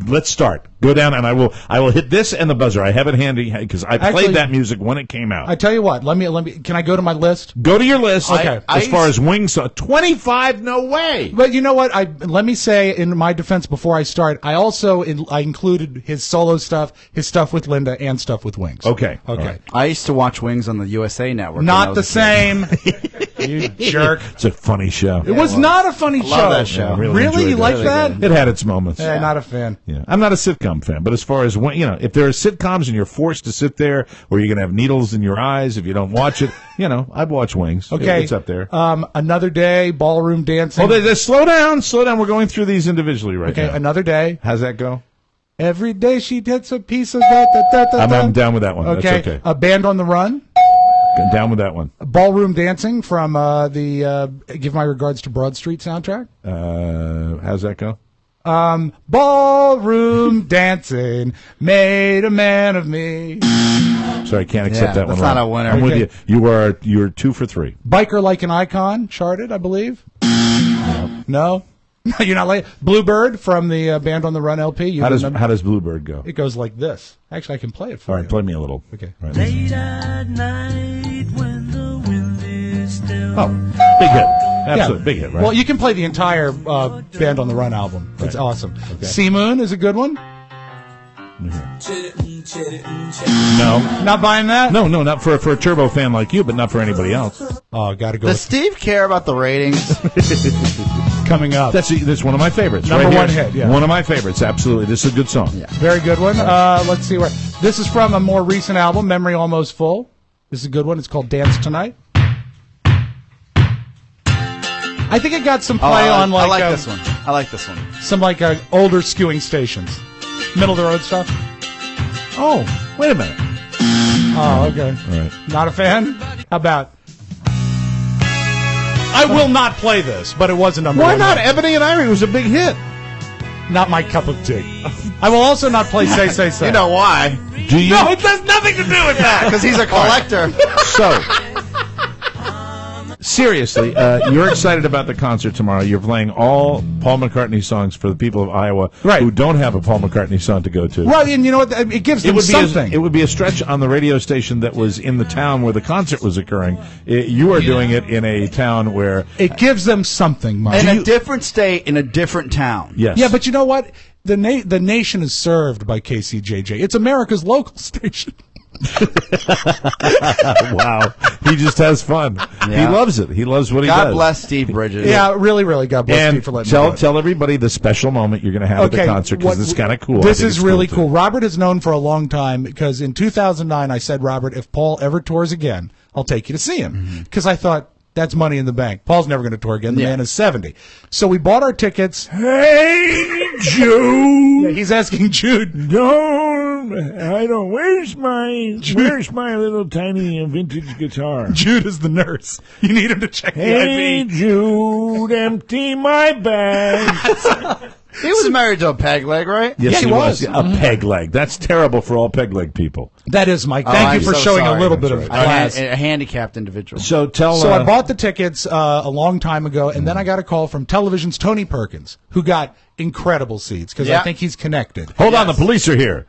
Let's start. Go down, and I will hit this and the buzzer. I have it handy because I played Actually, that music when it came out. I tell you what. Let me. Can I go to my list? Go to your list. Okay. As far as Wings, 25, no way. But you know what? Let me say in my defense before I start, I also I included his solo stuff, his stuff with Linda, and stuff with Wings. Okay. Okay. All right. I used to watch Wings on the USA Network. when I Not was the a kid. same. You jerk. It's a funny show. It was not a funny show. love that show. I Really? enjoyed You like Really that? good. It had its moments. Yeah, not a fan. Yeah. I'm not a sitcom fan, but as far as if there are sitcoms and you're forced to sit there or you're going to have needles in your eyes if you don't watch it, I'd watch Wings. Okay. It's up there. Another Day, Ballroom Dancing. Oh, slow down. We're going through these individually right Okay, now. Another Day. How's that go? Every day she gets a piece of that. I'm down with that one. Okay. That's okay. A Band on the Run. Down with that one. Ballroom Dancing from the Give My Regards to Broad Street soundtrack. How's that go? Ballroom dancing made a man of me. Sorry, can't accept that one. That's not Rob. a winner. I'm with Okay. you. You're 2 for 3. Biker Like an Icon charted, I believe. No? You're not like Bluebird from the Band on the Run LP. You How remember? does Bluebird go? It goes like this. Actually, I can play it for All you. right, play me a little. Okay. All right. Late at night when the wind is still. Oh, big hit. Absolutely, big hit, right? Well, you can play the entire Band on the Run album. It's awesome. Okay. Sea Moon is a good one. No. Not buying that? No, not for a Turbo fan like you, but not for anybody else. Oh, got to go Does with Steve care about the ratings? Coming Up. That's one of my favorites. Number right one here. hit, yeah. One of my favorites, absolutely. This is a good song. Yeah. Very good one. Let's see where. This is from a more recent album, Memory Almost Full. This is a good one. It's called Dance Tonight. I think it got some play on I like like this one. I like this one. some like older skewing stations, middle of the road stuff. Oh, wait a minute. Oh, okay. All right. Not a fan. How about? I will not play this, but it was a number Why one. not? Ebony and Ivory was a big hit. Not my cup of tea. I will also not play Say Say Say. You know why? Do you? No, it has nothing to do with that. Because he's a collector. So, seriously, you're excited about the concert tomorrow. You're playing all Paul McCartney songs for the people of Iowa Right. who don't have a Paul McCartney song to go to. Well, and you know what? It gives them something. It would be a stretch on the radio station that was in the town where the concert was occurring. You are doing it in a town where It gives them something, Mike. In a different state, in a different town. yes, Yeah, but you know what? The nation is served by KCJJ. It's America's local station. wow, he just has fun. Yeah. He loves it. He loves what he God does. bless Steve Bridges. Yeah, really, really. God bless And you for letting me do it. tell everybody the special moment you're going to have at the concert because it's kind of cool. I This think is it's really too. cool. Robert is known for a long time because in 2009 I said, Robert, if Paul ever tours again, I'll take you to see him. Because I thought, that's money in the bank. Paul's never going to tour again. The man is 70. So we bought our tickets. Hey, Jude. Yeah, he's asking Jude. Where's my little tiny vintage guitar? Jude is the nurse. You need him to check the IV. Jude, empty my bag. He was married to a peg leg, right? Yes, Yeah, he he was. was. A peg leg. That's terrible for all peg leg people. That is, Mike. Oh, Thank I'm you for so showing sorry. a little bit That's of right. class. A handicapped individual. So tell. So I bought the tickets a long time ago, and then I got a call from television's Tony Perkins, who got incredible seats because I Yeah. think he's connected. Hold on, the police are here.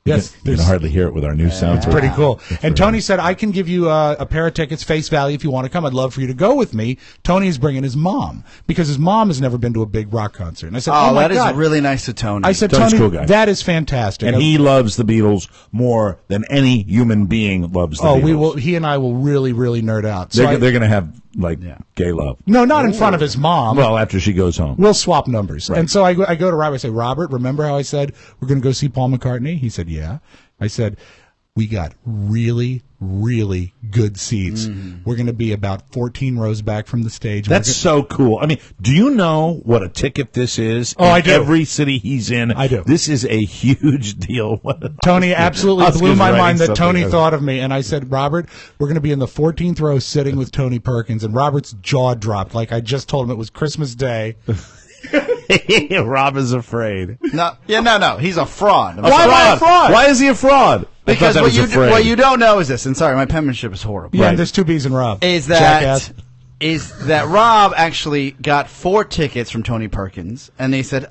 Yes, You can hardly hear it with our new sound. it's pretty cool. And Tony said, I can give you a pair of tickets face value if you want to come. I'd love for you to go with me. Tony is bringing his mom because his mom has never been to a big rock concert. And I said, Oh, my that is God. really nice of Tony. I said, Tony's Tony, a cool guy. that is fantastic. And he loves the Beatles more than any human being loves the Beatles. He and I will really, really nerd out. So They're going to have gay love. no, not in front of his mom. Well, after she goes home. We'll swap numbers. Right. And so I go to Robert. I say, Robert, remember how I said we're going to go see Paul McCartney? He said, yeah. I said, we got really, really good seats. We're going to be about 14 rows back from the stage. That's so cool. I mean, do you know what a ticket this is? Oh, in I do. Every city he's in. I do. This is a huge deal. Tony absolutely Oscar's blew my writing mind that something. Tony thought of me. And I said, Robert, we're going to be in the 14th row sitting with Tony Perkins. And Robert's jaw dropped like I just told him it was Christmas Day. Rob is afraid. No. He's a fraud. Why am I a fraud? Why is he a fraud? Because I thought that was afraid. what you don't know is this, and sorry, my penmanship is horrible. Yeah, there's two B's in Rob. Jackass. Jackass. Is that Rob actually got 4 tickets from Tony Perkins, and they said,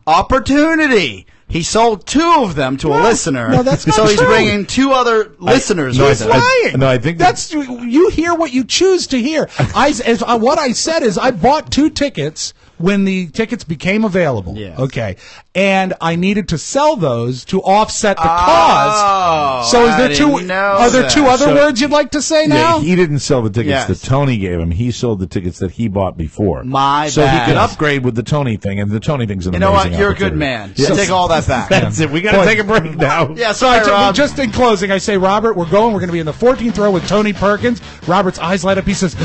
opportunity. He sold 2 of them to a listener. no, that's not so he's true. bringing 2 other listeners no, with him. lying. I think that's you hear what you choose to hear. What I said is I bought 2 tickets when the tickets became available. Yes. Okay, and I needed to sell those to offset the cost. So is there I 2? didn't know Are there 2 that. other words you'd like to say now? Yeah, he didn't sell the tickets Yes. that Tony gave him. He sold the tickets that he bought before. So bad. he could upgrade with the Tony thing, and the Tony thing's an You know what? amazing You're a good opportunity. man. Take all that back. That's it. We got to take a break now. Yeah, So sorry, Rob. just in closing, I say, Robert, we're going to be in the 14th row with Tony Perkins. Robert's eyes light up. He says,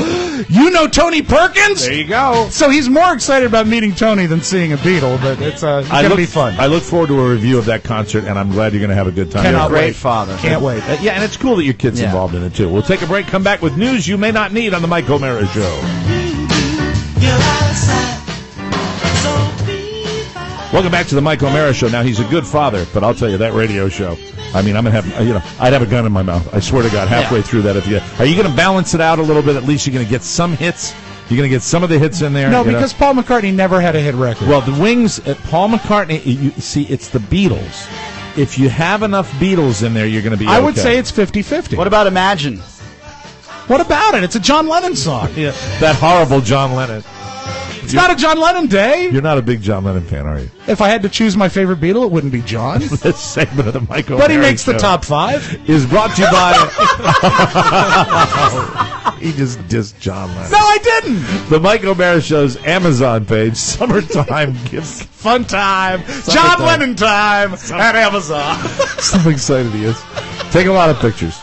you know Tony Perkins? There you go. So he's more excited about meeting Tony than seeing a Beatle, but it's going to be fun. I look forward to a review of that concert, and I'm glad you're going to have a good time. Cannot Great wait. father. Can't wait. Yeah, and it's cool that your kid's Yeah. involved in it, too. We'll take a break, come back with news you may not need on the Mike O'Mara Show. Welcome back to the Mike O'Mara Show. Now, he's a good father, but I'll tell you, that radio show, I mean, I'm going to have, I'd have a gun in my mouth. I swear to God, halfway through that. Are you going to balance it out a little bit? At least you're going to get some hits? You're going to get some of the hits in there? No, because Paul McCartney never had a hit record. Well, the Wings, Paul McCartney, you see, it's the Beatles. If you have enough Beatles in there, you're going to be okay. I would say it's 50-50. What about Imagine? What about it? It's a John Lennon song. Yeah, that horrible John Lennon. It's not a John Lennon day. You're not a big John Lennon fan, are you? If I had to choose my favorite Beatle, it wouldn't be John. This segment of the Mike O'Mara But he makes Show the top 5. is brought to you by... He just dissed John Lennon. No, I didn't. The Mike O'Mara Show's Amazon page, summertime gifts. Fun time. John Lennon time at Amazon. So excited he is. Take a lot of pictures.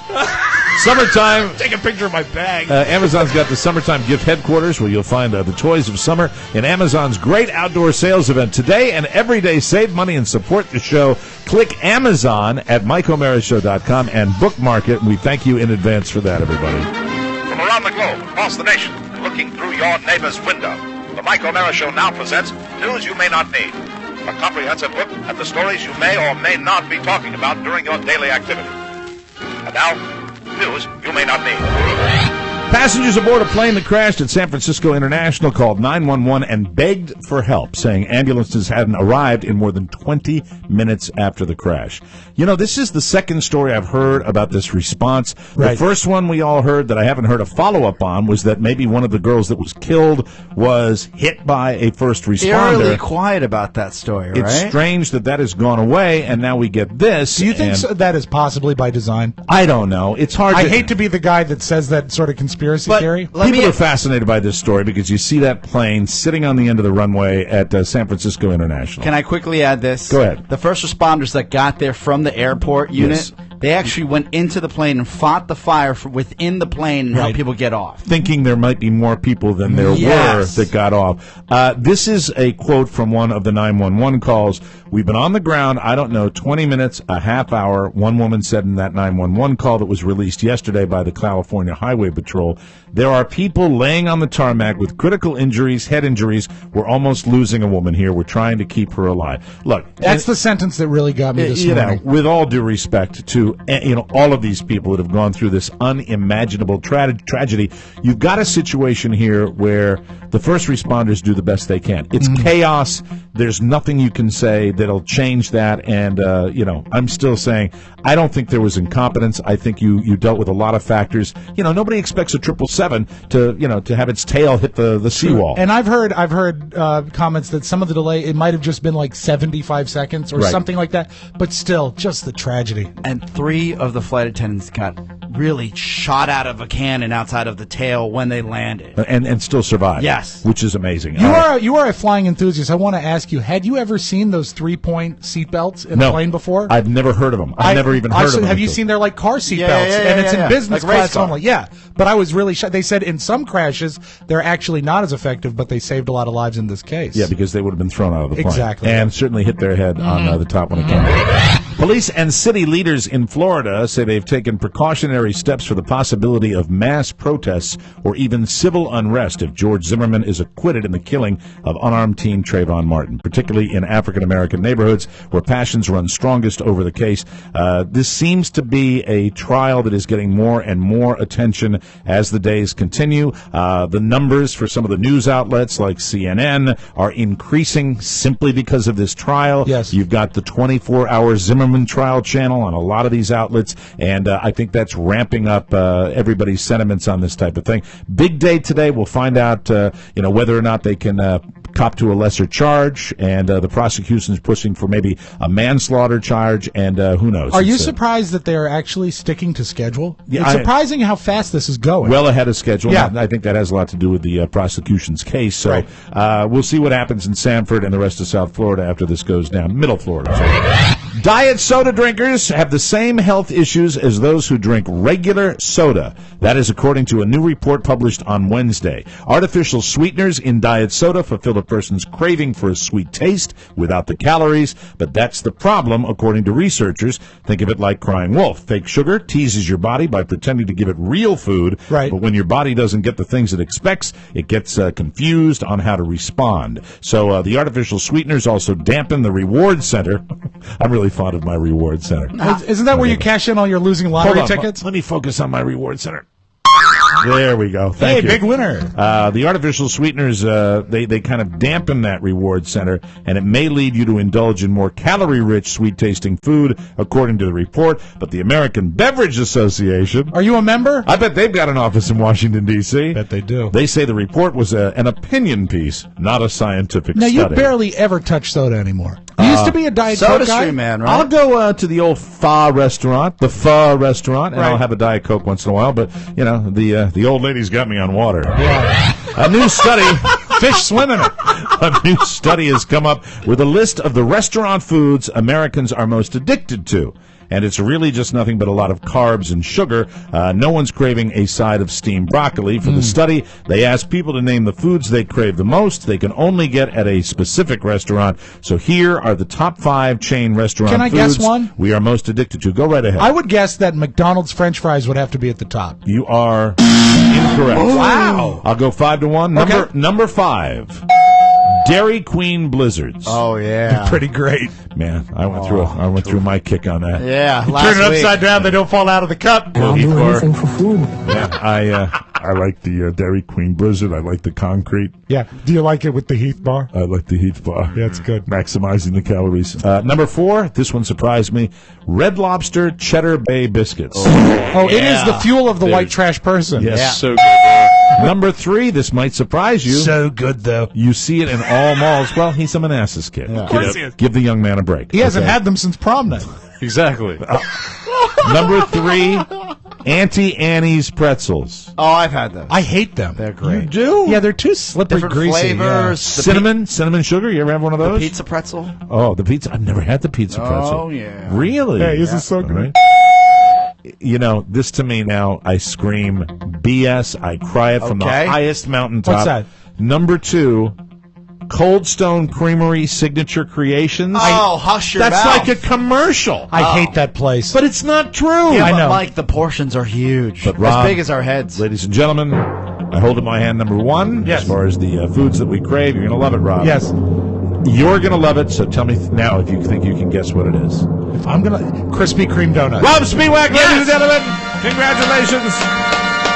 Summertime. Take a picture of my bag. Amazon's got the Summertime Gift Headquarters where you'll find the toys of summer in Amazon's great outdoor sales event. Today and every day, save money and support the show. Click Amazon at MikeO'MaraShow.com and bookmark it. We thank you in advance for that, everybody. From around the globe, across the nation, looking through your neighbor's window, the Mike O'Mara Show now presents News You May Not Need. A comprehensive look at the stories you may or may not be talking about during your daily activity. And now, news you may not need. Passengers aboard a plane that crashed at San Francisco International called 911 and begged for help, saying ambulances hadn't arrived in more than 20 minutes after the crash. You know, this is the second story I've heard about this response. The first one we all heard that I haven't heard a follow-up on was that maybe one of the girls that was killed was hit by a first responder. Eerily quiet about that story, right? It's strange that has gone away, and now we get this. Do you think that is possibly by design? I don't know. It's hard. I hate to be the guy that says that sort of conspiracy theory. People are fascinated by this story because you see that plane sitting on the end of the runway at San Francisco International. Can I quickly add this? Go ahead. The first responders that got there from the airport unit, they actually went into the plane and fought the fire from within the plane and helped people get off. Thinking there might be more people than there were that got off. This is a quote from one of the 911 calls. We've been on the ground, I don't know, 20 minutes, a half hour. One woman said in that 911 call that was released yesterday by the California Highway Patrol, there are people laying on the tarmac with critical injuries, head injuries. We're almost losing a woman here. We're trying to keep her alive. Look, that's the sentence that really got me this morning. With all due respect to all of these people that have gone through this unimaginable tragedy, you've got a situation here where the first responders do the best they can. It's chaos. There's nothing you can say that'll change that. And, I'm still saying I don't think there was incompetence. I think you dealt with a lot of factors. Nobody expects a 777 to have its tail hit the seawall. And I've heard comments that some of the delay, it might have just been like 75 seconds or something like that. But still, just the tragedy. And 3 of the flight attendants got really shot out of a cannon outside of the tail when they landed. And still survived. Yes. Which is amazing. You are a flying enthusiast. I want to ask you, had you ever seen those 3-point seatbelts in a plane before? I've never heard of them. I've never even heard of them. Have you seen their car seatbelts? And it's in business class only. Yeah. But I was really shocked. They said in some crashes, they're actually not as effective, but they saved a lot of lives in this case. Yeah, because they would have been thrown out of the plane. Exactly. And certainly hit their head on the top when it came. Police and city leaders in Florida say they've taken precautionary steps for the possibility of mass protests or even civil unrest if George Zimmerman is acquitted in the killing of unarmed teen Trayvon Martin, particularly in African-American neighborhoods where passions run strongest over the case. This seems to be a trial that is getting more and more attention as the days continue. The numbers for some of the news outlets like CNN are increasing simply because of this trial. Yes. You've got the 24-hour Zimmerman trial channel on a lot of these outlets, and I think that's ramping up everybody's sentiments on this type of thing. Big day today. We'll find out whether or not they can cop to a lesser charge, and the prosecution's pushing for maybe a manslaughter charge, and who knows. Are you surprised that they're actually sticking to schedule? Yeah, it's surprising how fast this is going. Well ahead of schedule. Yeah. I think that has a lot to do with the prosecution's case. So we'll see what happens in Sanford and the rest of South Florida after this goes down. Middle Florida. Diet soda drinkers have the same health issues as those who drink regular soda. That is according to a new report published on Wednesday. Artificial sweeteners in diet soda fulfill a person's craving for a sweet taste without the calories, but that's the problem, according to researchers. Think of it like crying wolf. Fake sugar teases your body by pretending to give it real food, right. But when your body doesn't get the things it expects, it gets confused on how to respond. So the artificial sweeteners also dampen the reward center. I'm really fond of my reward center. Isn't that where you cash in all your losing lottery Hold on, tickets? Let me focus on my reward center. There we go. Thank you. Big winner. The artificial sweeteners, they kind of dampen that reward center, and it may lead you to indulge in more calorie-rich, sweet-tasting food, according to the report. But the American Beverage Association... Are you a member? I bet they've got an office in Washington, D.C. Bet they do. They say the report was an opinion piece, not a scientific Now, study. you barely ever touch soda anymore. You used to be a Diet Coke Soda guy. Stream man, right? I'll go to the old Pho restaurant, and Right. I'll have a Diet Coke once in a while. But you know, the old lady's got me on water. Yeah. A new study, Fish swim in it. a new study has come up with a list of the restaurant foods Americans are most addicted to. And it's really just nothing but a lot of carbs and sugar. No one's craving a side of steamed broccoli. For the study, they asked people to name the foods they crave the most. They can only get at a specific restaurant. So here are the top 5 chain restaurant Can I foods guess one? we are most addicted to. Go right ahead. I would guess that McDonald's French fries would have to be at the top. You are incorrect. Wow. I'll go 5-1. Okay. Number 5. Dairy Queen Blizzards. Oh yeah, Pretty great. Man, I went through my kick on that. yeah. Turn Last it week. upside down, they don't fall out of the cup. I'll do anything for food. Yeah, I like the Dairy Queen Blizzard. I like the concrete. Yeah. Do you like it with the Heath bar? I like the Heath bar. Yeah, it's good. Maximizing the calories. Number 4, this one surprised me. Red Lobster Cheddar Bay Biscuits. Oh, it is the fuel of the white trash person. Yes. Yeah. So good. Number 3, this might surprise you. So good, though. You see it in all malls. Well, he's a Manassas kid. Of course he is. Give the young man a break. He hasn't okay? had them since prom night. Exactly. Number 3, Auntie Annie's Pretzels. Oh, I've had those. I hate them. They're great. Do? Yeah, they're too slippery, Different greasy. flavors. Cinnamon sugar. You ever have one of The those? pizza pretzel. Oh, the pizza. I've never had the pizza pretzel. Oh yeah. Really? Yeah, this is so All good. right. You know, this to me now, I scream BS. I cry it from the Okay. highest mountaintop. What's that? Number 2, Cold Stone Creamery Signature Creations. Oh, hush your That's mouth. like a commercial. I hate that place. But it's not true. Yeah, I but know. Mike, the portions are huge. But Rob, as big as our heads. Ladies and gentlemen, I hold in my hand number 1 Yes. as far as the foods that we crave. You're going to love it, Rob. Yes. You're going to love it, so tell me now if you think you can guess what it is. If I'm going to... Krispy Kreme donuts. Rob Spiewak, ladies and gentlemen, congratulations.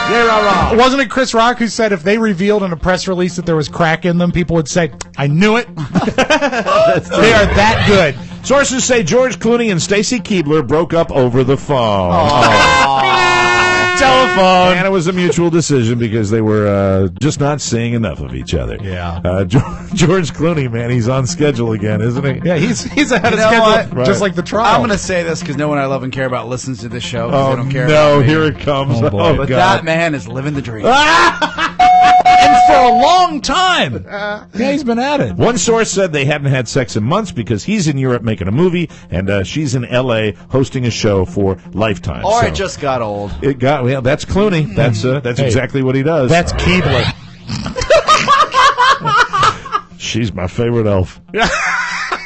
Yeah, rah, rah. Wasn't it Chris Rock who said if they revealed in a press release that there was crack in them, people would say, I knew it? They are that good. Sources say George Clooney and Stacy Keibler broke up over the phone. Telephone. And it was a mutual decision because they were just not seeing enough of each other. Yeah. George Clooney, man, he's on schedule again, isn't he? Yeah, he's ahead of You know schedule, what? just like the trial. I'm going to say this because no one I love and care about listens to this show. 'Cause Oh, they don't care no, about me. here it comes. Oh, boy. But God. that man is living the dream. and for a long time. Yeah, he's been at it. One source said they hadn't had sex in months because he's in Europe making a movie and she's in L.A. hosting a show for Lifetime. Or So it just got old. it got well. That's Clooney. That's Hey, exactly what he does. That's Keebler. She's my favorite elf.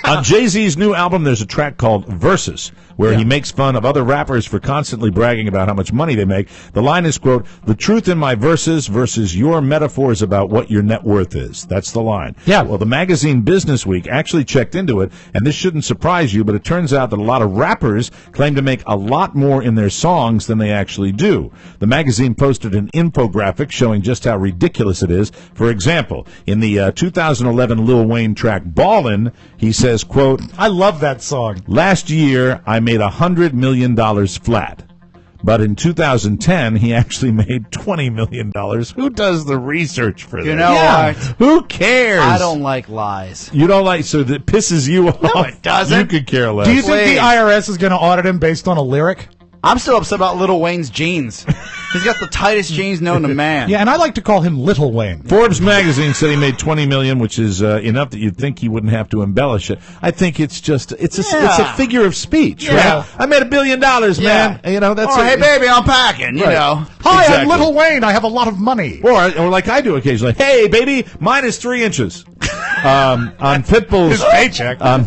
On Jay-Z's new album, there's a track called Versus, where he makes fun of other rappers for constantly bragging about how much money they make. The line is, quote, "The truth in my verses versus your metaphors about what your net worth is." That's the line. Yeah. Well, the magazine Business Week actually checked into it, and this shouldn't surprise you, but it turns out that a lot of rappers claim to make a lot more in their songs than they actually do. The magazine posted an infographic showing just how ridiculous it is. For example, in the 2011 Lil Wayne track Ballin', he says, quote, I love that song. "Last year, I made $100 million flat. But in 2010, he actually made $20 million. Who does the research for that? You know Yeah. what? Who cares? I don't like lies. You don't like, so that pisses you off. it doesn't. You could care less. Do you think Please. the IRS is going to audit him based on a lyric? I'm still upset about Lil Wayne's jeans. He's got the tightest jeans known to man. Yeah, and I like to call him Little Wayne. Forbes magazine said he made $20 million, which is enough that you'd think he wouldn't have to embellish it. I think it's just it's a figure of speech. Yeah. Right? I made $1 billion, man. You know, that's hey baby, I'm packing. You know. Hi, Exactly. I'm Little Wayne. I have a lot of money. Or like I do occasionally. Hey, baby, mine is 3 inches. On Pitbull's paycheck. On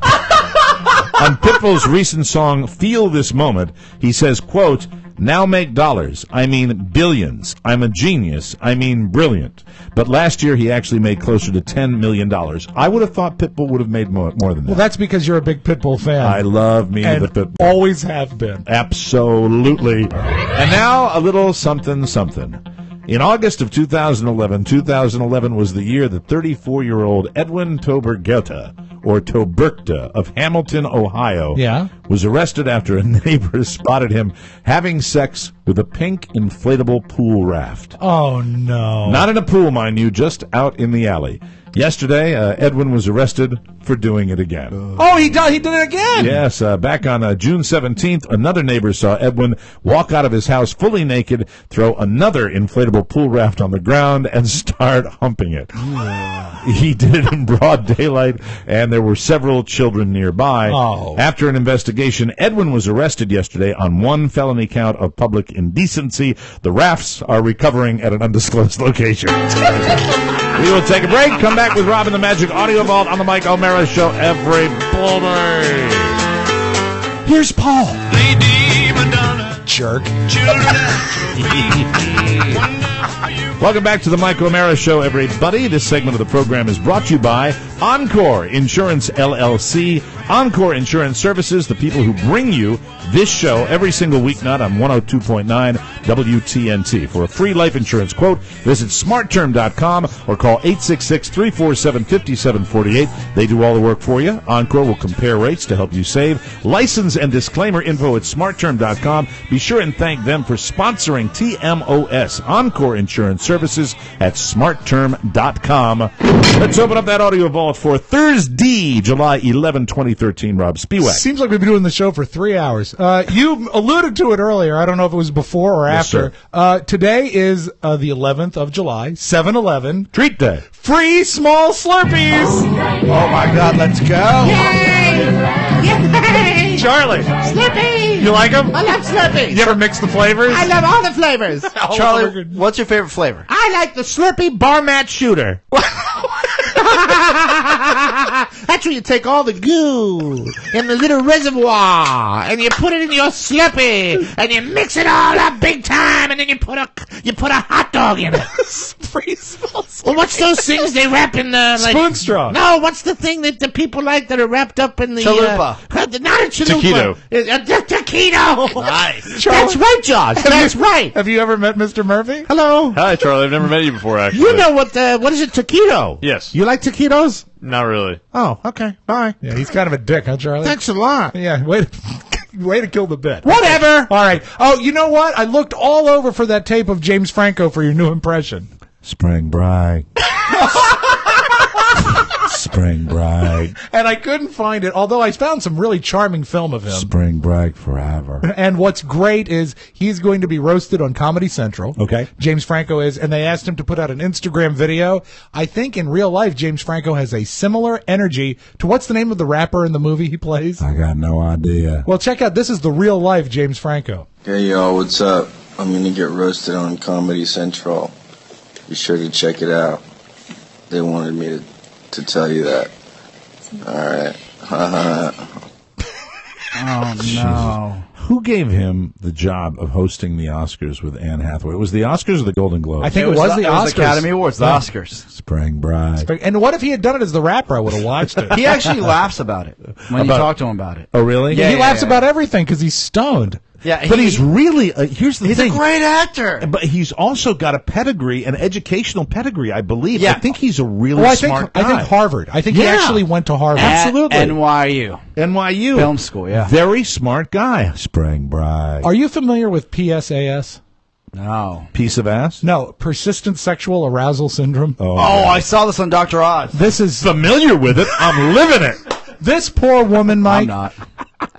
Pitbull's recent song "Feel This Moment," he says, "Quote: Now make dollars. I mean billions. I'm a genius. I mean brilliant." But last year he actually made closer to $10 million. I would have thought Pitbull would have made more than that. Well, that's because you're a big Pitbull fan. I love me and the Pitbull. always have been. Absolutely. And now a little something something. In August of 2011 was the year that 34-year-old Edwin Tobergeta, or Tobergta, of Hamilton, Ohio, was arrested after a neighbor spotted him having sex with a pink inflatable pool raft. Oh, no. Not in a pool, mind you, just out in the alley. Yesterday, Edwin was arrested for doing it again. Oh, he did it again? Yes, back on June 17th, another neighbor saw Edwin walk out of his house fully naked, throw another inflatable pool raft on the ground, and start humping it. He did it in broad daylight, and there were several children nearby. Oh. After an investigation, Edwin was arrested yesterday on 1 felony count of public indecency. The rafts are recovering at an undisclosed location. We will take a break, come back with Rob in the Magic Audio Vault on the Mike O'Mara Show every morning. Here's Paul. Lady Madonna. Jerk. Welcome back to the Mike O'Mara Show, everybody. This segment of the program is brought to you by Encore Insurance, LLC. Encore Insurance Services, the people who bring you this show every single weeknight on 102.9 WTNT. For a free life insurance quote, visit smartterm.com or call 866-347-5748. They do all the work for you. Encore will compare rates to help you save. License and disclaimer info at smartterm.com. Be sure and thank them for sponsoring TMOS, Encore Insurance Services at smartterm.com. Let's open up that audio vault for Thursday, July 11, 2013. Rob Spiewak. Seems like we've been doing the show for 3 hours. You alluded to it earlier. I don't know if it was before or Yes, after. Today is the 11th of July, 7-Eleven. Treat Day. Free small Slurpees. Oh my God, let's go! Yay! Charlie. Slurpee! You like them? I love Slurpees. You ever mix the flavors? I love all the flavors. Charlie, what's your favorite flavor? I like the Slurpee bar mat shooter. That's where you take all the goo in the little reservoir and you put it in your Slurpee and you mix it all up big time and then you put a hot dog in it. Free small Well, what's those things they wrap in the Spoon straw. No, what's the thing that the people like that are wrapped up in the Chalupa. Not a chalupa. Taquito. Nice. That's right, Josh. That's right. Have you ever met Mr. Murphy? Hello. Hi, Charlie. I've never met you before, actually. You know what is it? Taquito. Yes. You like taquitos? Not really. Oh, okay. Bye. Yeah, he's kind of a dick, huh, Charlie? Thanks a lot. Yeah, way to kill the bit. Whatever. All right. Oh, you know what? I looked all over for that tape of James Franco for your new impression. Spring break. Spring break. And I couldn't find it, although I found some really charming film of him. Spring break forever. And what's great is he's going to be roasted on Comedy Central. Okay. James Franco is, and they asked him to put out an Instagram video. I think in real life, James Franco has a similar energy to what's the name of the rapper in the movie he plays? I got no idea. Well, check out, this is the real life James Franco. Hey y'all, what's up? I'm gonna get roasted on Comedy Central. Be sure to check it out. They wanted me to tell you that. Alright. Oh no. Who gave him the job of hosting the Oscars with Anne Hathaway? It was the Oscars or the Golden Globes? I think it was the Oscars. Academy Awards, the Oscars. Spring break. And what if he had done it as the rapper? I would have watched it. He actually laughs about it when you talk to him about it. Oh, really? He laughs about everything because he's stoned. Yeah, but he's really, here's the he's thing. a great actor. But he's also got a pedigree, an educational pedigree, I believe. Yeah. I think he's a really smart guy. I think Harvard. I think he actually went to Harvard. Absolutely. NYU. Film school, yeah. Very smart guy. Spring break. Are you familiar with PSAS? No. Piece of ass? No, persistent sexual arousal syndrome. Oh, I saw this on Dr. Oz. This is familiar with it. I'm living it. This poor woman, Mike. I'm not.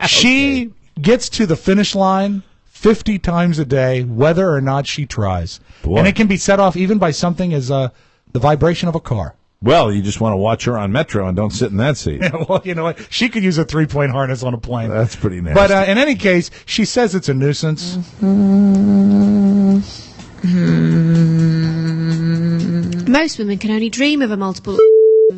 She gets to the finish line 50 times a day, whether or not she tries. Boy. And it can be set off even by something as the vibration of a car. Well, you just want to watch her on Metro and don't sit in that seat. Yeah, well, you know what? She could use a 3-point harness on a plane. That's pretty nasty. But in any case, she says it's a nuisance. Most women can only dream of a multiple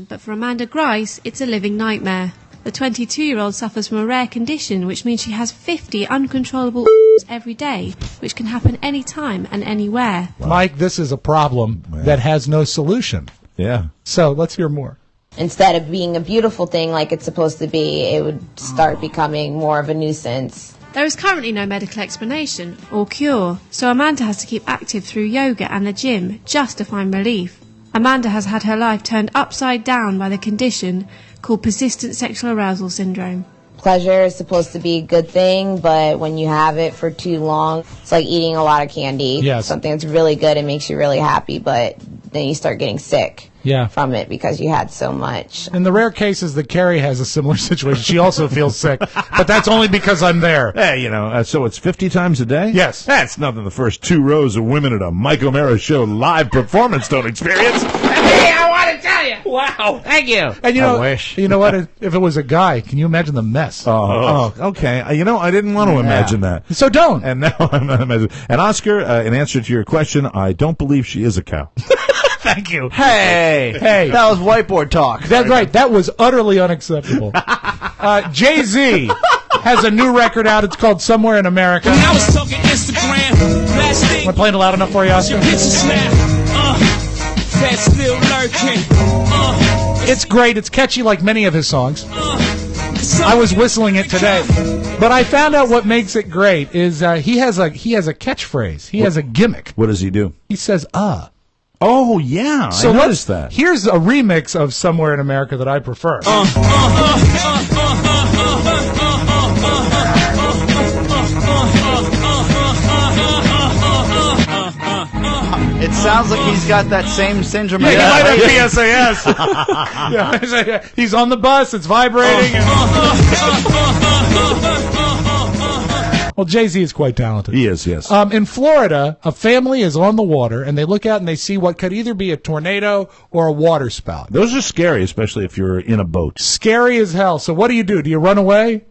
but for Amanda Grice, it's a living nightmare. The 22-year-old suffers from a rare condition, which means she has 50 uncontrollable every day, which can happen anytime and anywhere. Wow. Mike, this is a problem that has no solution. Yeah. So let's hear more. Instead of being a beautiful thing like it's supposed to be, it would start becoming more of a nuisance. There is currently no medical explanation or cure, so Amanda has to keep active through yoga and the gym just to find relief. Amanda has had her life turned upside down by the condition called persistent sexual arousal syndrome. Pleasure is supposed to be a good thing, but when you have it for too long, it's like eating a lot of candy. Yes. Something that's really good and makes you really happy, but then you start getting sick from it because you had so much. In the rare cases that Carrie has a similar situation, she also feels sick, but that's only because I'm there. Hey, you know, so it's 50 times a day? Yes. That's nothing the first 2 rows of women at a Mike O'Mara show live performance don't experience. Hey, I want to tell you. Wow. Thank you. And I wish. You know what? If it was a guy, can you imagine the mess? Oh, okay. You know, I didn't want to imagine that. So don't. And now I'm not imagining. And Oscar, in answer to your question, I don't believe she is a cow. Thank you. Hey, that was whiteboard talk. That's right. That was utterly unacceptable. Jay-Z has a new record out. It's called Somewhere in America. When I was talking Instagram, last thing. Am I playing it loud enough for you, Oscar? Your picture snap. That's still lurking. It's great. It's catchy like many of his songs. I was whistling it today. But I found out what makes it great is he has a catchphrase. He has a gimmick. What does he do? He says, Oh, yeah. So I noticed that. Here's a remix of Somewhere in America that I prefer. It sounds like he's got that same syndrome. Yeah, he might have PSAS. Yeah, he's on the bus. It's vibrating. Well, Jay-Z is quite talented. He is, yes. In Florida, a family is on the water, and they look out and they see what could either be a tornado or a water spout. Those are scary, especially if you're in a boat. Scary as hell. So what do? Do you run away?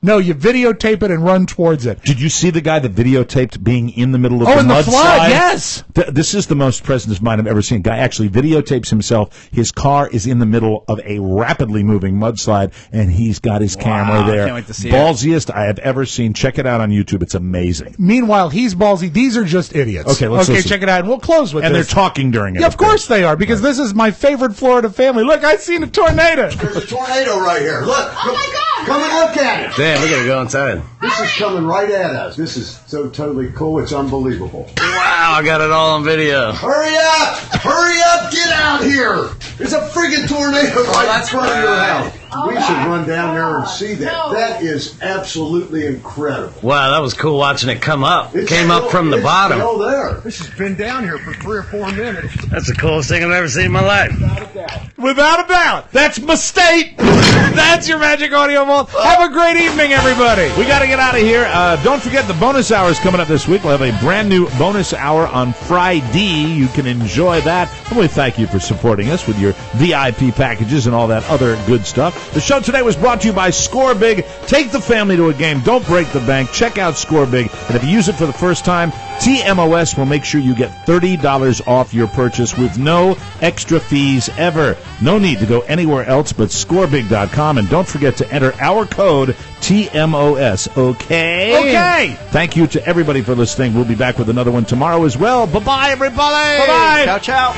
No, you videotape it and run towards it. Did you see the guy that videotaped being in the middle of the in the mudslide? flood, yes. This is the most present mind I've ever seen. Guy actually videotapes himself. His car is in the middle of a rapidly moving mudslide, and he's got his camera there. Can't wait to see Ballsiest I have ever seen. Check it out on YouTube. It's amazing. Meanwhile, he's ballsy. These are just idiots. Okay, let's listen. check it out, and we'll close with And this. they're talking during it. Yeah, of course they are, because this is my favorite Florida family. Look, I've seen a tornado. There's a tornado right here. Look. Oh, my God. Come and look at it. Damn, we gotta go inside. This is coming right at us. This is so totally cool. It's unbelievable. Wow, I got it all on video. Hurry up! Hurry up! Get out here! There's a friggin' tornado right in front of your house. We should run down there and see that. That is absolutely incredible. Wow, that was cool watching it come up. It's Came up from the bottom. Still there. This has been down here for 3 or 4 minutes. That's the coolest thing I've ever seen in my life. Without a doubt. That's my state. That's your Magic Audio Vault. Have a great evening, everybody. We got to get out of here. Don't forget the bonus hour is coming up this week. We'll have a brand new bonus hour on Friday. You can enjoy that. And we thank you for supporting us with your VIP packages and all that other good stuff. The show today was brought to you by Score Big. Take the family to a game. Don't break the bank. Check out Score Big. And if you use it for the first time, TMOS will make sure you get $30 off your purchase with no extra fees ever. No need to go anywhere else but scorebig.com. And don't forget to enter our code TMOS. Okay? Okay. Thank you to everybody for listening. We'll be back with another one tomorrow as well. Bye-bye, everybody. Bye-bye. Ciao, ciao.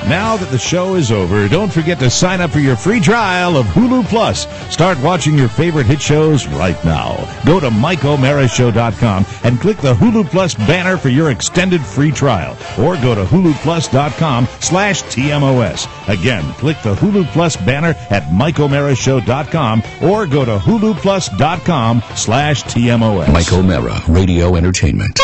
Now Now that the show is over, don't forget to sign up for your free trial of Hulu Plus. Start watching your favorite hit shows right now. Go to MikeO'MaraShow.com and click the Hulu Plus banner for your extended free trial. Or go to HuluPlus.com/TMOS. Again, click the Hulu Plus banner at MikeO'MaraShow.com or go to HuluPlus.com/TMOS. Mike O'Mara, Radio Entertainment.